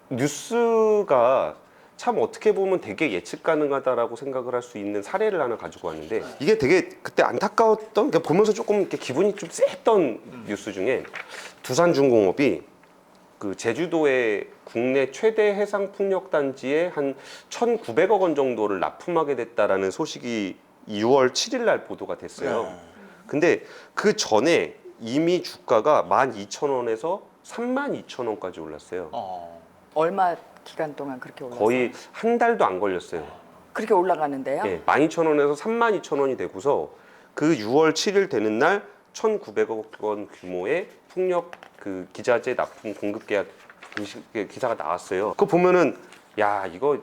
뉴스가 참 어떻게 보면 되게 예측 가능하다라고 생각을 할 수 있는 사례를 하나 가지고 왔는데 이게 되게 그때 안타까웠던 그러니까 보면서 조금 이렇게 기분이 좀 쎄했던 뉴스 중에 두산중공업이 그 제주도의 국내 최대 해상 풍력 단지에 한 1,900억 원 정도를 납품하게 됐다라는 소식이 6월 7일 날 보도가 됐어요. 근데 그 전에 이미 주가가 12,000원에서 32,000원까지 올랐어요. 얼마 기간 동안 그렇게 올랐어요? 거의 한 달도 안 걸렸어요. 그렇게 올라가는데요? 예, 12,000원에서 32,000원이 되고서 그 6월 7일 되는 날 1,900억 원 규모의 풍력 그 기자재 납품 공급 계약 기사가 나왔어요. 그거 보면은 이거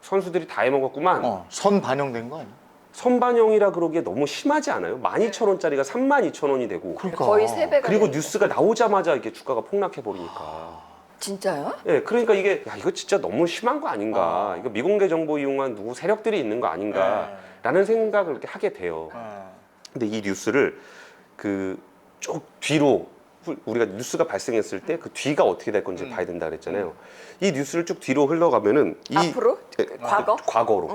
선수들이 다 해먹었구만. 선 반영된 거 아니야? 선반영이라 그러기에 너무 심하지 않아요? 12,000원짜리가 32,000원이 되고 그러니까. 거의 3배가 그리고 뉴스가 나오자마자 이렇게 주가가 폭락해 버리니까. 진짜요? 예, 그러니까 이게 야, 이거 진짜 너무 심한 거 아닌가? 이거 미공개 정보 이용한 누구 세력들이 있는 거 아닌가라는 생각을 이렇게 하게 돼요. 근데 이 뉴스를 그 쭉 뒤로 우리가 뉴스가 발생했을 때 그 뒤가 어떻게 될 건지 봐야 된다 그랬잖아요. 이 뉴스를 쭉 뒤로 흘러가면은 이 앞으로? 과거? 과거로.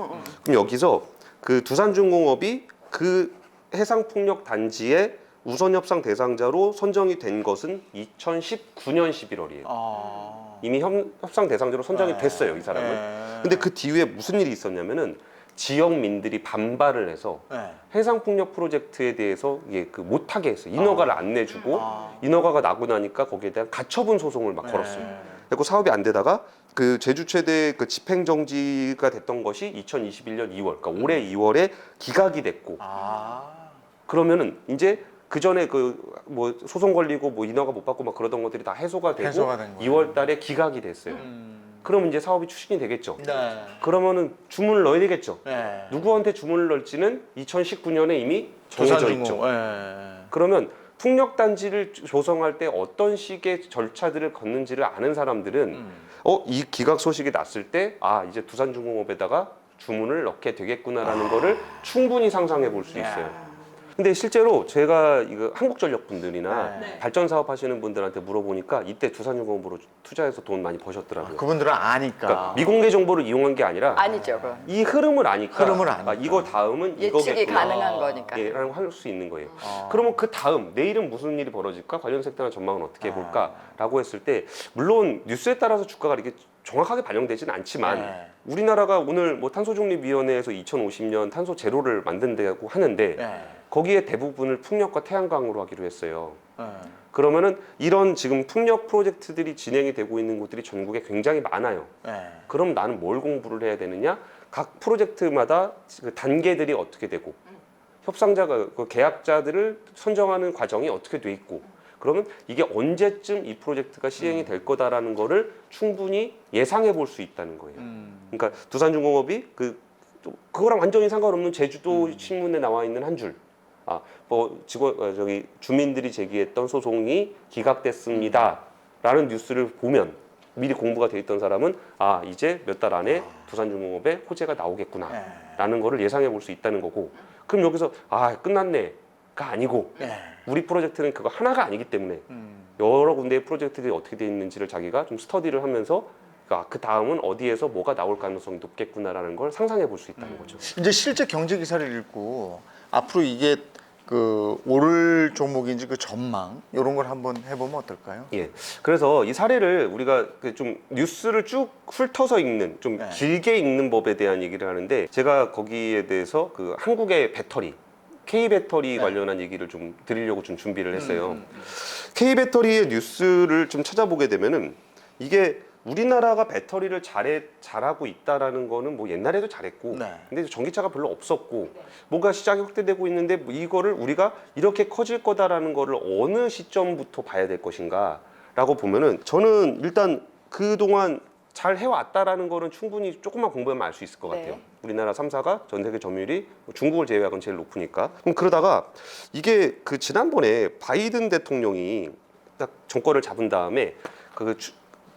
그럼 여기서 그 두산중공업이 그 해상풍력 단지의 우선협상 대상자로 선정이 된 것은 2019년 11월이에요. 이미 협상 대상자로 선정이 됐어요, 이 사람은. 근데 그 뒤에 무슨 일이 있었냐면은 지역민들이 반발을 해서 해상풍력 프로젝트에 대해서 이게 그 못하게 했어요. 인허가를 안 내주고 인허가가 나고 나니까 거기에 대한 가처분 소송을 막 걸었어요. 그리고 사업이 안 되다가 그 제주 최대 그 집행정지가 됐던 것이 2021년 2월, 그러니까 올해 2월에 기각이 됐고 그러면은 이제 그 전에 그 뭐 소송 걸리고 뭐 인허가 못 받고 막 그러던 것들이 다 해소가 되고 해소가 된 거예요. 2월 달에 기각이 됐어요. 그러면 이제 사업이 추진이 되겠죠. 네. 그러면은 주문을 넣어야 되겠죠. 네. 누구한테 주문을 넣을지는 2019년에 이미 정해져 있죠. 그러면 풍력 단지를 조성할 때 어떤 식의 절차들을 걷는지를 아는 사람들은 이 기각 소식이 났을 때 이제 두산중공업에다가 주문을 넣게 되겠구나라는 거를 충분히 상상해 볼 수 있어요. 근데 실제로 제가 이거 한국전력 분들이나 발전 사업 하시는 분들한테 물어보니까 이때 두산중공업으로 투자해서 돈 많이 버셨더라고요. 그분들은 아니까. 그러니까 미공개 정보를 이용한 게 아니라 아니죠. 그건. 이 흐름을 아니까, 흐름을 아니까. 이거 다음은 예측이 이거겠구나. 가능한 거니까. 예, 라고 할 수 있는 거예요. 그러면 그 다음 내일은 무슨 일이 벌어질까? 관련 섹터나 전망은 어떻게 해볼까?라고 했을 때 물론 뉴스에 따라서 주가가 이렇게 정확하게 반영되지는 않지만 우리나라가 오늘 뭐 탄소중립위원회에서 2050년 탄소 제로를 만든다고 하는데 거기에 대부분을 풍력과 태양광으로 하기로 했어요. 그러면은 이런 지금 풍력 프로젝트들이 진행이 되고 있는 곳들이 전국에 굉장히 많아요. 그럼 나는 뭘 공부를 해야 되느냐? 각 프로젝트마다 그 단계들이 어떻게 되고 협상자가 그 계약자들을 선정하는 과정이 어떻게 돼 있고 그러면 이게 언제쯤 이 프로젝트가 시행이 될 거다라는 거를 충분히 예상해 볼 수 있다는 거예요. 그러니까 두산중공업이 그거랑 완전히 상관없는 제주도 신문에 나와 있는 한 줄. 주민들이 제기했던 소송이 기각됐습니다라는 뉴스를 보면 미리 공부가 돼 있던 사람은 이제 몇 달 안에 두산중공업에 호재가 나오겠구나라는 거를 예상해 볼 수 있다는 거고 그럼 여기서 끝났네가 아니고 우리 프로젝트는 그거 하나가 아니기 때문에 여러 군데의 프로젝트들이 어떻게 돼 있는지를 자기가 좀 스터디를 하면서 그 다음은 어디에서 뭐가 나올 가능성이 높겠구나라는 걸 상상해 볼 수 있다는 거죠. 이제 실제 경제 기사를 읽고 앞으로 이게 오를 종목인지 그 전망 이런 걸 한번 해보면 어떨까요? 예. 그래서 이 사례를 우리가 좀 뉴스를 쭉 훑어서 읽는 좀 길게 읽는 법에 대한 얘기를 하는데 제가 거기에 대해서 그 한국의 배터리 K배터리 관련한 얘기를 좀 드리려고 좀 준비를 했어요. K배터리의 뉴스를 좀 찾아보게 되면은 이게 우리나라가 배터리를 잘하고 있다라는 거는 뭐 옛날에도 잘했고 근데 전기차가 별로 없었고 뭔가 시장이 확대되고 있는데 이거를 우리가 이렇게 커질 거다라는 거를 어느 시점부터 봐야 될 것인가 라고 보면은 저는 일단 그동안 잘 해왔다라는 거는 충분히 조금만 공부하면 알 수 있을 것 같아요. 우리나라 3사가 전 세계 점유율이 중국을 제외하고는 제일 높으니까. 그럼 그러다가 이게 그 지난번에 바이든 대통령이 딱 정권을 잡은 다음에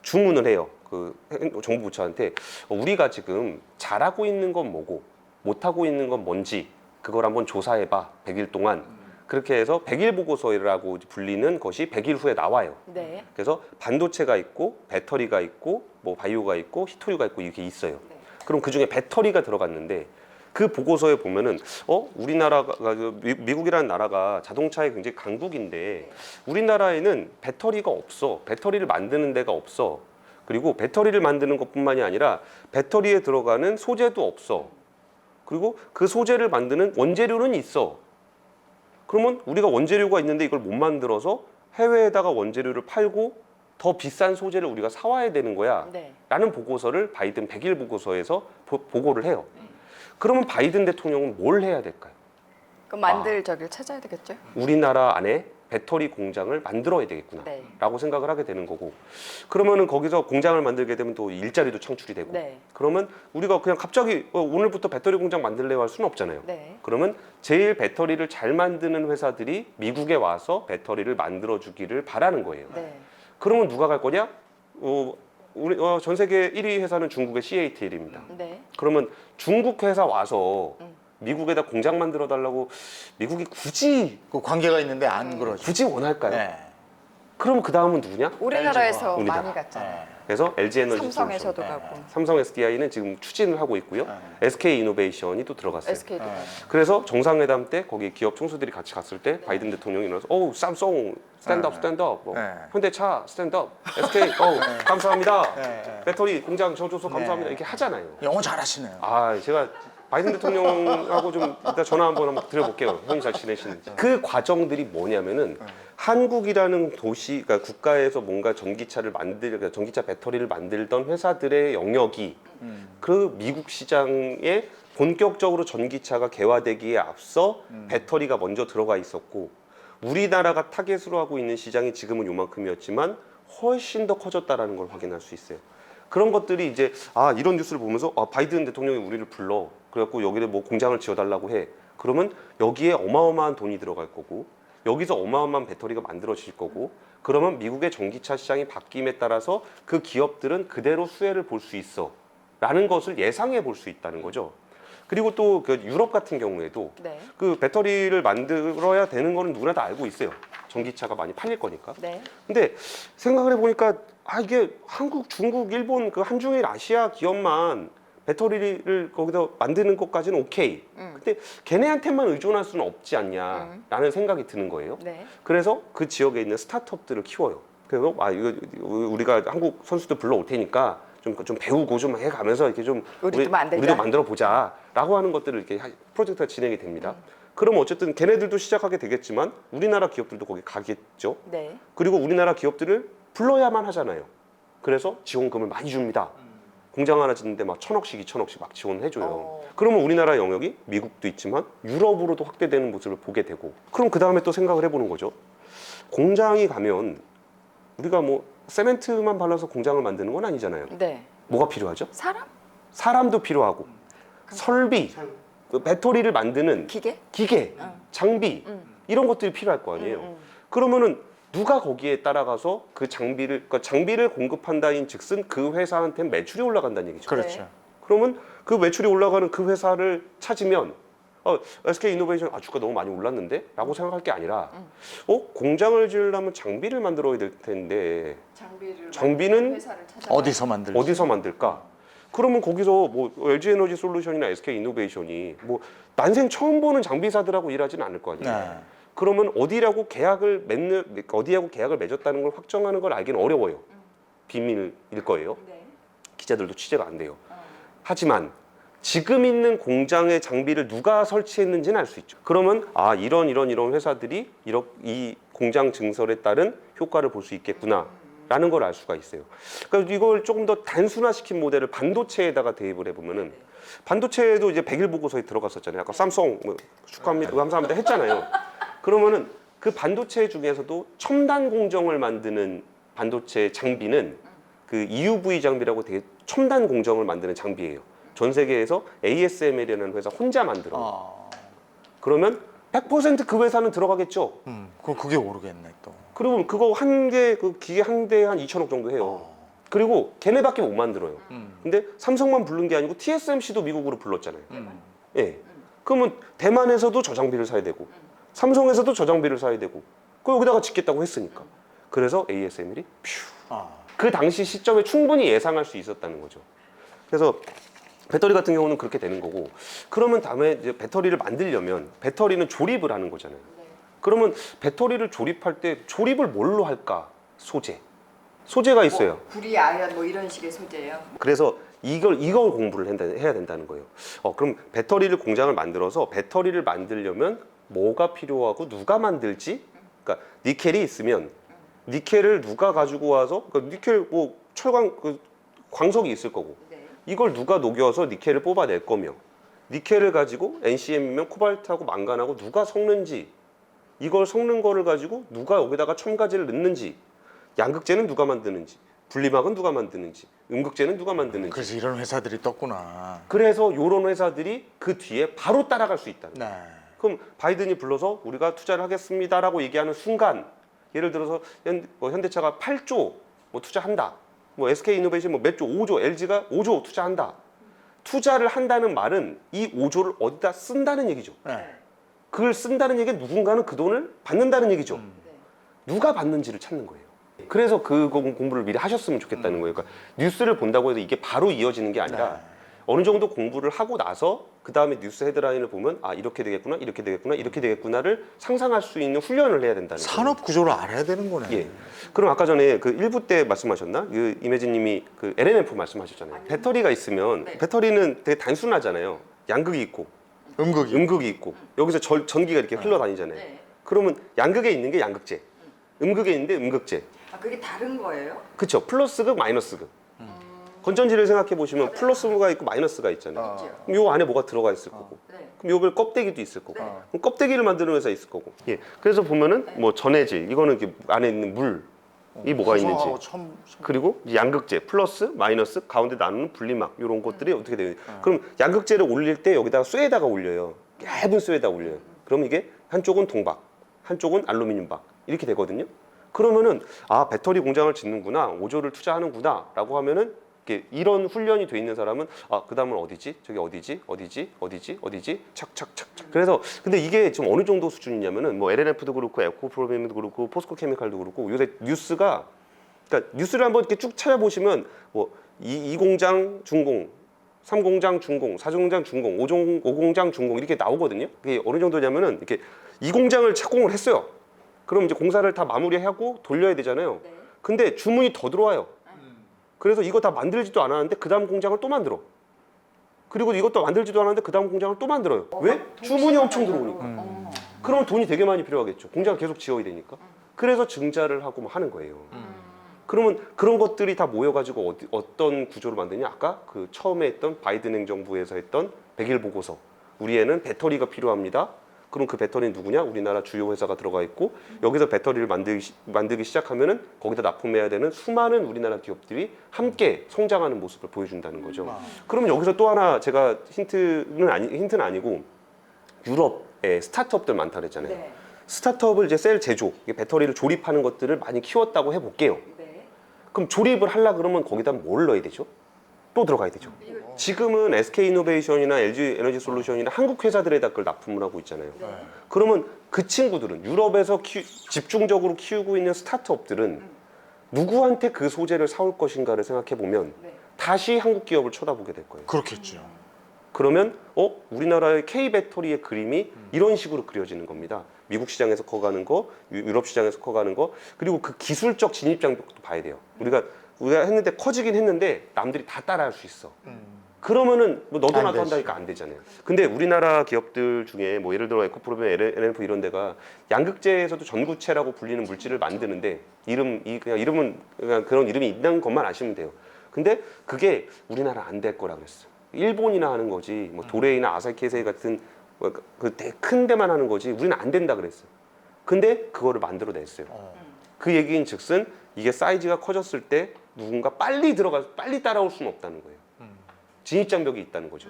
주문을 해요. 그 정부 부처한테 우리가 지금 잘하고 있는 건 뭐고 못하고 있는 건 뭔지 그걸 한번 조사해봐. 100일 동안. 그렇게 해서 100일 보고서라고 불리는 것이 100일 후에 나와요. 그래서 반도체가 있고 배터리가 있고 뭐 바이오가 있고 히토류가 있고 이렇게 있어요. 그럼 그중에 배터리가 들어갔는데 그 보고서에 보면은 우리나라가 미국이라는 나라가 자동차의 굉장히 강국인데 우리나라에는 배터리가 없어. 배터리를 만드는 데가 없어. 그리고 배터리를 만드는 것뿐만이 아니라 배터리에 들어가는 소재도 없어. 그리고 그 소재를 만드는 원재료는 있어. 그러면 우리가 원재료가 있는데 이걸 못 만들어서 해외에다가 원재료를 팔고 더 비싼 소재를 우리가 사와야 되는 거야. 라는 보고서를 바이든 100일 보고서에서 보고를 해요. 그러면 바이든 대통령은 뭘 해야 될까요? 그럼 만들 저기를 찾아야 되겠죠? 우리나라 안에 배터리 공장을 만들어야 되겠구나 네. 라고 생각을 하게 되는 거고, 그러면은 거기서 공장을 만들게 되면 또 일자리도 창출이 되고, 네. 그러면 우리가 그냥 갑자기 오늘부터 배터리 공장 만들래요 할 수는 없잖아요. 네. 그러면 제일 배터리를 잘 만드는 회사들이 미국에 와서 배터리를 만들어 주기를 바라는 거예요. 네. 그러면 누가 갈 거냐? 우리 전 세계 1위 회사는 중국의 CATL입니다. 네. 그러면 중국 회사 와서 미국에다 공장 만들어 달라고 미국이 굳이 그 관계가 있는데 안 그러죠. 굳이 원할까요? 네. 그러면 그 다음은 누구냐? 우리나라에서 우리나라. 많이 갔잖아요. 그래서 LG 에너지 삼성에서도 솔루션, 가고 삼성 SDI는 지금 추진을 하고 있고요. SK 이노베이션이 또 들어갔어요. SK도 가고. 그래서 정상회담 때 거기 기업 총수들이 같이 갔을 때 바이든 대통령이 일어나서 삼성 스탠드업 스탠드업, 뭐, 네. 현대차 스탠드업, SK 감사합니다. 네. 배터리 공장 져줘서 감사합니다. 이렇게 하잖아요. 영어 잘하시네요. 아, 제가 바이든 대통령하고 좀 이따 전화 한번 드려볼게요. 형이 잘 지내시는지. 그 과정들이 뭐냐면은 한국이라는 도시, 그러니까 국가에서 뭔가 그러니까 전기차 배터리를 만들던 회사들의 영역이 그 미국 시장에 본격적으로 전기차가 개화되기에 앞서 배터리가 먼저 들어가 있었고, 우리나라가 타겟으로 하고 있는 시장이 지금은 요만큼이었지만 훨씬 더 커졌다라는 걸 확인할 수 있어요. 그런 것들이 이제 이런 뉴스를 보면서 바이든 대통령이 우리를 불러, 그래갖고 여기에 뭐 공장을 지어달라고 해. 그러면 여기에 어마어마한 돈이 들어갈 거고, 여기서 어마어마한 배터리가 만들어질 거고, 그러면 미국의 전기차 시장이 바뀜에 따라서 그 기업들은 그대로 수혜를 볼 수 있어 라는 것을 예상해 볼 수 있다는 거죠. 그리고 또 그 유럽 같은 경우에도 네. 그 배터리를 만들어야 되는 거는 누구나 다 알고 있어요. 전기차가 많이 팔릴 거니까. 네. 근데 생각을 해보니까 이게 한국, 중국, 일본 그 한중일 아시아 기업만 배터리를 거기다 만드는 것까지는 오케이. 근데 걔네한테만 의존할 수는 없지 않냐라는 생각이 드는 거예요. 네. 그래서 그 지역에 있는 스타트업들을 키워요. 그래서 이거 우리가 한국 선수들 불러올 테니까 좀 배우고 좀 해가면서 이렇게 좀 우리도 만들어 보자라고 하는 것들을 이렇게 프로젝트가 진행이 됩니다. 그럼 어쨌든 걔네들도 시작하게 되겠지만 우리나라 기업들도 거기 가겠죠. 네. 그리고 우리나라 기업들을 불러야만 하잖아요. 그래서 지원금을 많이 줍니다. 공장 하나 짓는데 막 1,000억씩 2,000억씩 막 지원해줘요. 그러면 우리나라 영역이 미국도 있지만 유럽으로도 확대되는 모습을 보게 되고, 그럼 그 다음에 또 생각을 해보는 거죠. 공장이 가면 우리가 뭐 세멘트만 발라서 공장을 만드는 건 아니잖아요. 네. 뭐가 필요하죠? 사람? 사람도 필요하고, 설비, 그 배터리를 만드는 기계? 장비, 이런 것들이 필요할 거 아니에요. 그러면은 누가 거기에 따라가서 그 장비를 공급한다인 즉슨 그 회사한테 매출이 올라간다는 얘기죠. 그렇죠. 네. 그러면 그 매출이 올라가는 그 회사를 찾으면 SK 이노베이션 주가 너무 많이 올랐는데? 라고 생각할 게 아니라 공장을 지으려면 장비를 만들어야 될 텐데 장비는 어디서 만들지? 어디서 만들까? 그러면 거기서 뭐 LG 에너지 솔루션이나 SK 이노베이션이 뭐 난생 처음 보는 장비사들하고 일하지는 않을 거 아니에요. 네. 그러면 어디하고 계약을 맺었다는 걸 확정하는 걸 알기는 어려워요. 비밀일 거예요. 기자들도 취재가 안 돼요. 하지만 지금 있는 공장의 장비를 누가 설치했는지는 알 수 있죠. 그러면 이런 회사들이 이 공장 증설에 따른 효과를 볼 수 있겠구나 라는 걸 알 수가 있어요. 그러니까 이걸 조금 더 단순화시킨 모델을 반도체에다가 대입을 해보면은, 반도체에도 이제 100일 보고서에 들어갔었잖아요. 아까 삼성 축하합니다, 감사합니다 했잖아요. 그러면은 그 반도체 중에서도 첨단 공정을 만드는 반도체 장비는 그 EUV 장비라고 되게 첨단 공정을 만드는 장비예요. 전 세계에서 ASML이라는 회사 혼자 만들어요. 그러면 100% 그 회사는 들어가겠죠. 그게 오르겠네 또. 그리고 그거 그 기계 한 대에 한 2천억 정도 해요. 그리고 걔네밖에 못 만들어요. 근데 삼성만 부른 게 아니고 TSMC도 미국으로 불렀잖아요. 예. 그러면 대만에서도 저 장비를 사야 되고, 삼성에서도 저 장비를 사야 되고, 그 여기다가 짓겠다고 했으니까. 그래서 ASML이 그 당시 시점에 충분히 예상할 수 있었다는 거죠. 그래서 배터리 같은 경우는 그렇게 되는 거고, 그러면 다음에 이제 배터리를 만들려면 배터리는 조립을 하는 거잖아요. 그러면 배터리를 조립할 때 조립을 뭘로 할까? 소재가 있어요. 구리, 아연 뭐 이런 식의 소재예요. 그래서 이걸 공부를 해야 된다는 거예요. 그럼 배터리를 공장을 만들어서 배터리를 만들려면 뭐가 필요하고 누가 만들지? 그러니까 니켈이 있으면 니켈을 누가 가지고 와서, 그러니까 니켈 뭐 철광 광석이 있을 거고, 이걸 누가 녹여서 니켈을 뽑아낼 거며, 니켈을 가지고 NCM이면 코발트하고 망간하고 누가 섞는지 이걸 섞는 거를 가지고 누가 여기다가 첨가제를 넣는지, 양극재는 누가 만드는지, 분리막은 누가 만드는지, 음극재는 누가 만드는지. 그래서 이런 회사들이 떴구나. 그래서 이런 회사들이 그 뒤에 바로 따라갈 수 있다는 거예요. 네. 그럼 바이든이 불러서 우리가 투자를 하겠습니다라고 얘기하는 순간, 예를 들어서 현대차가 8조 뭐 투자한다. 뭐 SK이노베이션 뭐 몇 조, 5조, LG가 5조 투자한다. 투자를 한다는 말은 이 5조를 어디다 쓴다는 얘기죠. 네. 그걸 쓴다는 얘기는 누군가는 그 돈을 받는다는 얘기죠. 누가 받는지를 찾는 거예요. 그래서 그 공부를 미리 하셨으면 좋겠다는 거예요. 그러니까 뉴스를 본다고 해서 이게 바로 이어지는 게 아니라 네. 어느 정도 공부를 하고 나서 그 다음에 뉴스 헤드라인을 보면 아 이렇게 되겠구나, 이렇게 되겠구나, 이렇게 되겠구나를 상상할 수 있는 훈련을 해야 된다는 거예요. 산업 구조를 알아야 되는 거네. 예. 그럼 아까 전에 그 1부 때 말씀하셨나? 그 임혜진님이 그 LNF 말씀하셨잖아요. 배터리가 있으면 배터리는 되게 단순하잖아요. 양극이 있고 음극이 있고 여기서 전기가 이렇게 흘러다니잖아요. 네. 그러면 양극에 있는 게 양극재, 음극에 있는 게 음극재. 아, 그게 다른 거예요? 그렇죠. 플러스극, 마이너스극. 건전지를 생각해 보시면 플러스가 있고 마이너스가 있잖아요. 그럼 요 안에 뭐가 들어가 있을 거고. 네. 그럼 요걸 껍데기도 있을 거고. 네. 그럼 껍데기를 만드는 회사 있을 거고. 예. 그래서 보면은 뭐 전해질 이거는 이렇게 안에 있는 물이 뭐가 있는지. 그리고 이 양극재 플러스 마이너스 가운데 나누는 분리막 이런 것들이 어떻게 돼요? 그럼 양극재를 올릴 때 여기다가 쇠에다가 올려요. 얇은 쇠에다 올려요. 그럼 이게 한쪽은 동박, 한쪽은 알루미늄박 이렇게 되거든요. 그러면은 아 배터리 공장을 짓는구나, 5조를 투자하는구나라고 하면은 이런 훈련이 돼 있는 사람은 아 그다음은 어디지? 저기 어디지? 착착착착. 그래서 근데 이게 지금 어느 정도 수준이냐면은 뭐 LNF도 그렇고 에코프로비움도 그렇고 포스코케미칼도 그렇고 요새 뉴스가 그러니까 뉴스를 한번 이렇게 쭉 찾아보시면 뭐 이 공장 준공, 3공장 준공, 4공장 준공, 5공장 준공 이렇게 나오거든요. 그게 어느 정도냐면은 이렇게 이 공장을 착공을 했어요. 그럼 이제 공사를 다 마무리하고 돌려야 되잖아요. 네. 근데 주문이 더 들어와요. 그래서 이거 다 만들지도 않았는데 그 다음 공장을 또 만들어. 그리고 이것도 만들지도 않았는데 그 다음 공장을 또 만들어요. 왜? 주문이 엄청 들어오니까. 그러면 돈이 되게 많이 필요하겠죠. 공장을 계속 지어야 되니까. 그래서 증자를 하고 뭐 하는 거예요. 그러면 그런 것들이 다 모여가지고 어떤 구조로 만드냐? 아까 그 처음에 했던 바이든 행정부에서 했던 100일 보고서. 우리에는 배터리가 필요합니다. 그럼 그 배터리는 누구냐? 우리나라 주요 회사가 들어가 있고 여기서 배터리를 만들기 시작하면은 거기다 납품해야 되는 수많은 우리나라 기업들이 함께 성장하는 모습을 보여준다는 거죠. 그러면 여기서 또 하나 제가 힌트는 아니고 유럽에 스타트업들 많다 그랬잖아요. 네. 스타트업을 이제 셀 제조, 배터리를 조립하는 것들을 많이 키웠다고 해볼게요. 네. 그럼 조립을 하려 그러면 거기다 뭘 넣어야 되죠? 또 들어가야 되죠. 지금은 SK이노베이션이나 LG에너지솔루션이나 한국 회사들에다 그걸 납품을 하고 있잖아요. 그러면 그 친구들은 유럽에서 집중적으로 키우고 있는 스타트업들은 누구한테 그 소재를 사올 것인가를 생각해 보면 다시 한국 기업을 쳐다보게 될 거예요. 그렇겠죠. 그러면 우리나라의 K배터리의 그림이 이런 식으로 그려지는 겁니다. 미국 시장에서 커가는 거, 유럽 시장에서 커가는 거, 그리고 그 기술적 진입 장벽도 봐야 돼요. 우리가 했는데 커지긴 했는데 남들이 다 따라할 수 있어. 그러면은 뭐 너도 안 나도 되지. 한다니까 안 되잖아요. 근데 우리나라 기업들 중에 뭐 예를 들어 에코프로비움, LNF 이런 데가 양극재에서도 전구체라고 불리는 물질을 만드는데 이름은 그냥 그런 이름이 있는 것만 아시면 돼요. 근데 그게 우리나라 안 될 거라 그랬어. 일본이나 하는 거지. 뭐 도레이나 아사히케이세이 같은 그 큰 데만 하는 거지. 우리는 안 된다 그랬어. 근데 그거를 만들어냈어요. 그 얘기인 즉슨 이게 사이즈가 커졌을 때 누군가 빨리 따라올 수는 없다는 거예요. 진입장벽이 있다는 거죠.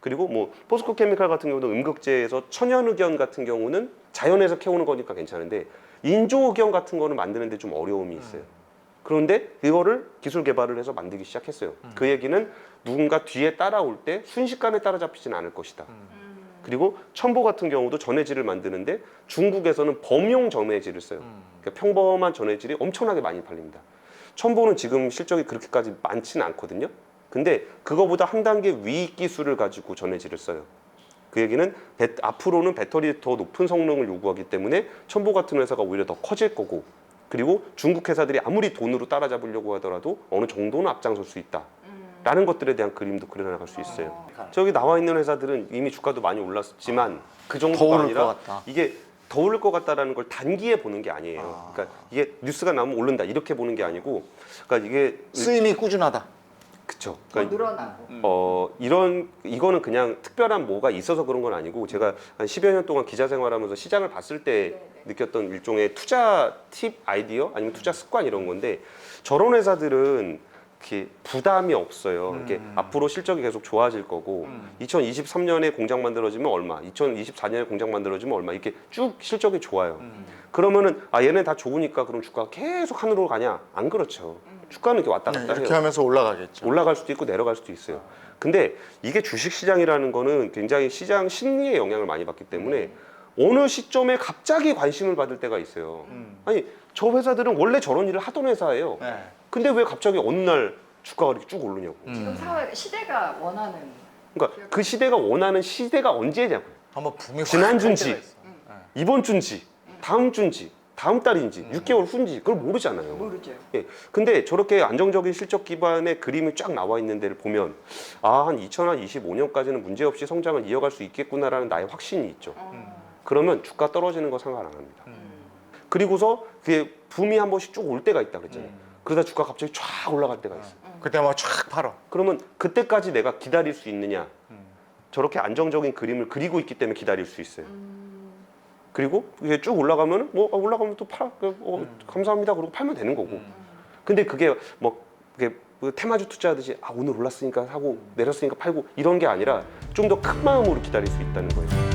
그리고 뭐 포스코케미칼 같은 경우도 음극재에서 천연의견 같은 경우는 자연에서 캐오는 거니까 괜찮은데 인조의견 같은 거는 만드는데 좀 어려움이 있어요. 그런데 이거를 기술 개발을 해서 만들기 시작했어요. 그 얘기는 누군가 뒤에 따라올 때 순식간에 따라잡히지는 않을 것이다. 그리고 첨보 같은 경우도 전해질을 만드는데 중국에서는 범용 전해질을 써요. 그러니까 평범한 전해질이 엄청나게 많이 팔립니다. 첨보는 지금 실적이 그렇게까지 많지는 않거든요. 근데 그거보다 한 단계 위 기술을 가지고 전해질을 써요. 그 얘기는 앞으로는 배터리에 더 높은 성능을 요구하기 때문에 첨보 같은 회사가 오히려 더 커질 거고, 그리고 중국 회사들이 아무리 돈으로 따라잡으려고 하더라도 어느 정도는 앞장설 수 있다. 라는 것들에 대한 그림도 그려나갈 수 있어요. 저기 나와 있는 회사들은 이미 주가도 많이 올랐지만 그 더 정도가 오를 아니라 것 같다. 이게 더 오를 것 같다라는 걸 단기에 보는 게 아니에요. 그러니까 이게 뉴스가 나오면 오른다 이렇게 보는 게 아니고, 그러니까 이게 쓰임이 꾸준하다. 그쵸. 더 늘어나고. 이거는 그냥 특별한 뭐가 있어서 그런 건 아니고 제가 한 10여 년 동안 기자 생활하면서 시장을 봤을 때 느꼈던 일종의 투자 팁 아이디어 아니면 투자 습관 이런 건데 저런 회사들은 이렇게 부담이 없어요. 이렇게 앞으로 실적이 계속 좋아질 거고 2023년에 공장 만들어지면 얼마, 2024년에 공장 만들어지면 얼마 이렇게 쭉 실적이 좋아요. 그러면은 얘네 다 좋으니까 그럼 주가가 계속 하늘로 가냐? 안 그렇죠. 주가는 이렇게 왔다 갔다 이렇게 해요. 하면서 올라가겠죠. 올라갈 수도 있고 내려갈 수도 있어요. 근데 이게 주식시장이라는 거는 굉장히 시장 심리에 영향을 많이 받기 때문에 어느 시점에 갑자기 관심을 받을 때가 있어요. 아니 저 회사들은 원래 저런 일을 하던 회사예요. 네. 근데 왜 갑자기 어느 날 주가가 이렇게 쭉 오르냐고. 지금 사회 시대가 원하는. 그러니까 그 시대가 원하는 시대가 언제냐고요. 한번 붐이 확 지난주인지 할 때가 있어. 이번 주인지 다음 주인지 다음 달인지 6개월 후인지 그걸 모르잖아요. 모르죠. 예. 근데 저렇게 안정적인 실적 기반의 그림이 쫙 나와 있는 데를 보면 한 2025년까지는 문제없이 성장을 이어갈 수 있겠구나라는 나의 확신이 있죠. 그러면 주가 떨어지는 거 상관 안 합니다. 그리고서 그게 붐이 한 번씩 쭉 올 때가 있다 그랬잖아요. 그러다 주가 갑자기 쫙 올라갈 때가 있어. 그때 막 쫙 팔어. 그러면 그때까지 내가 기다릴 수 있느냐? 저렇게 안정적인 그림을 그리고 있기 때문에 기다릴 수 있어요. 그리고 이게 쭉 올라가면 올라가면 또 팔, 감사합니다. 그러고 팔면 되는 거고. 근데 그게 뭐 그게 테마주 투자하듯이 오늘 올랐으니까 사고 내렸으니까 팔고 이런 게 아니라 좀 더 큰 마음으로 기다릴 수 있다는 거예요.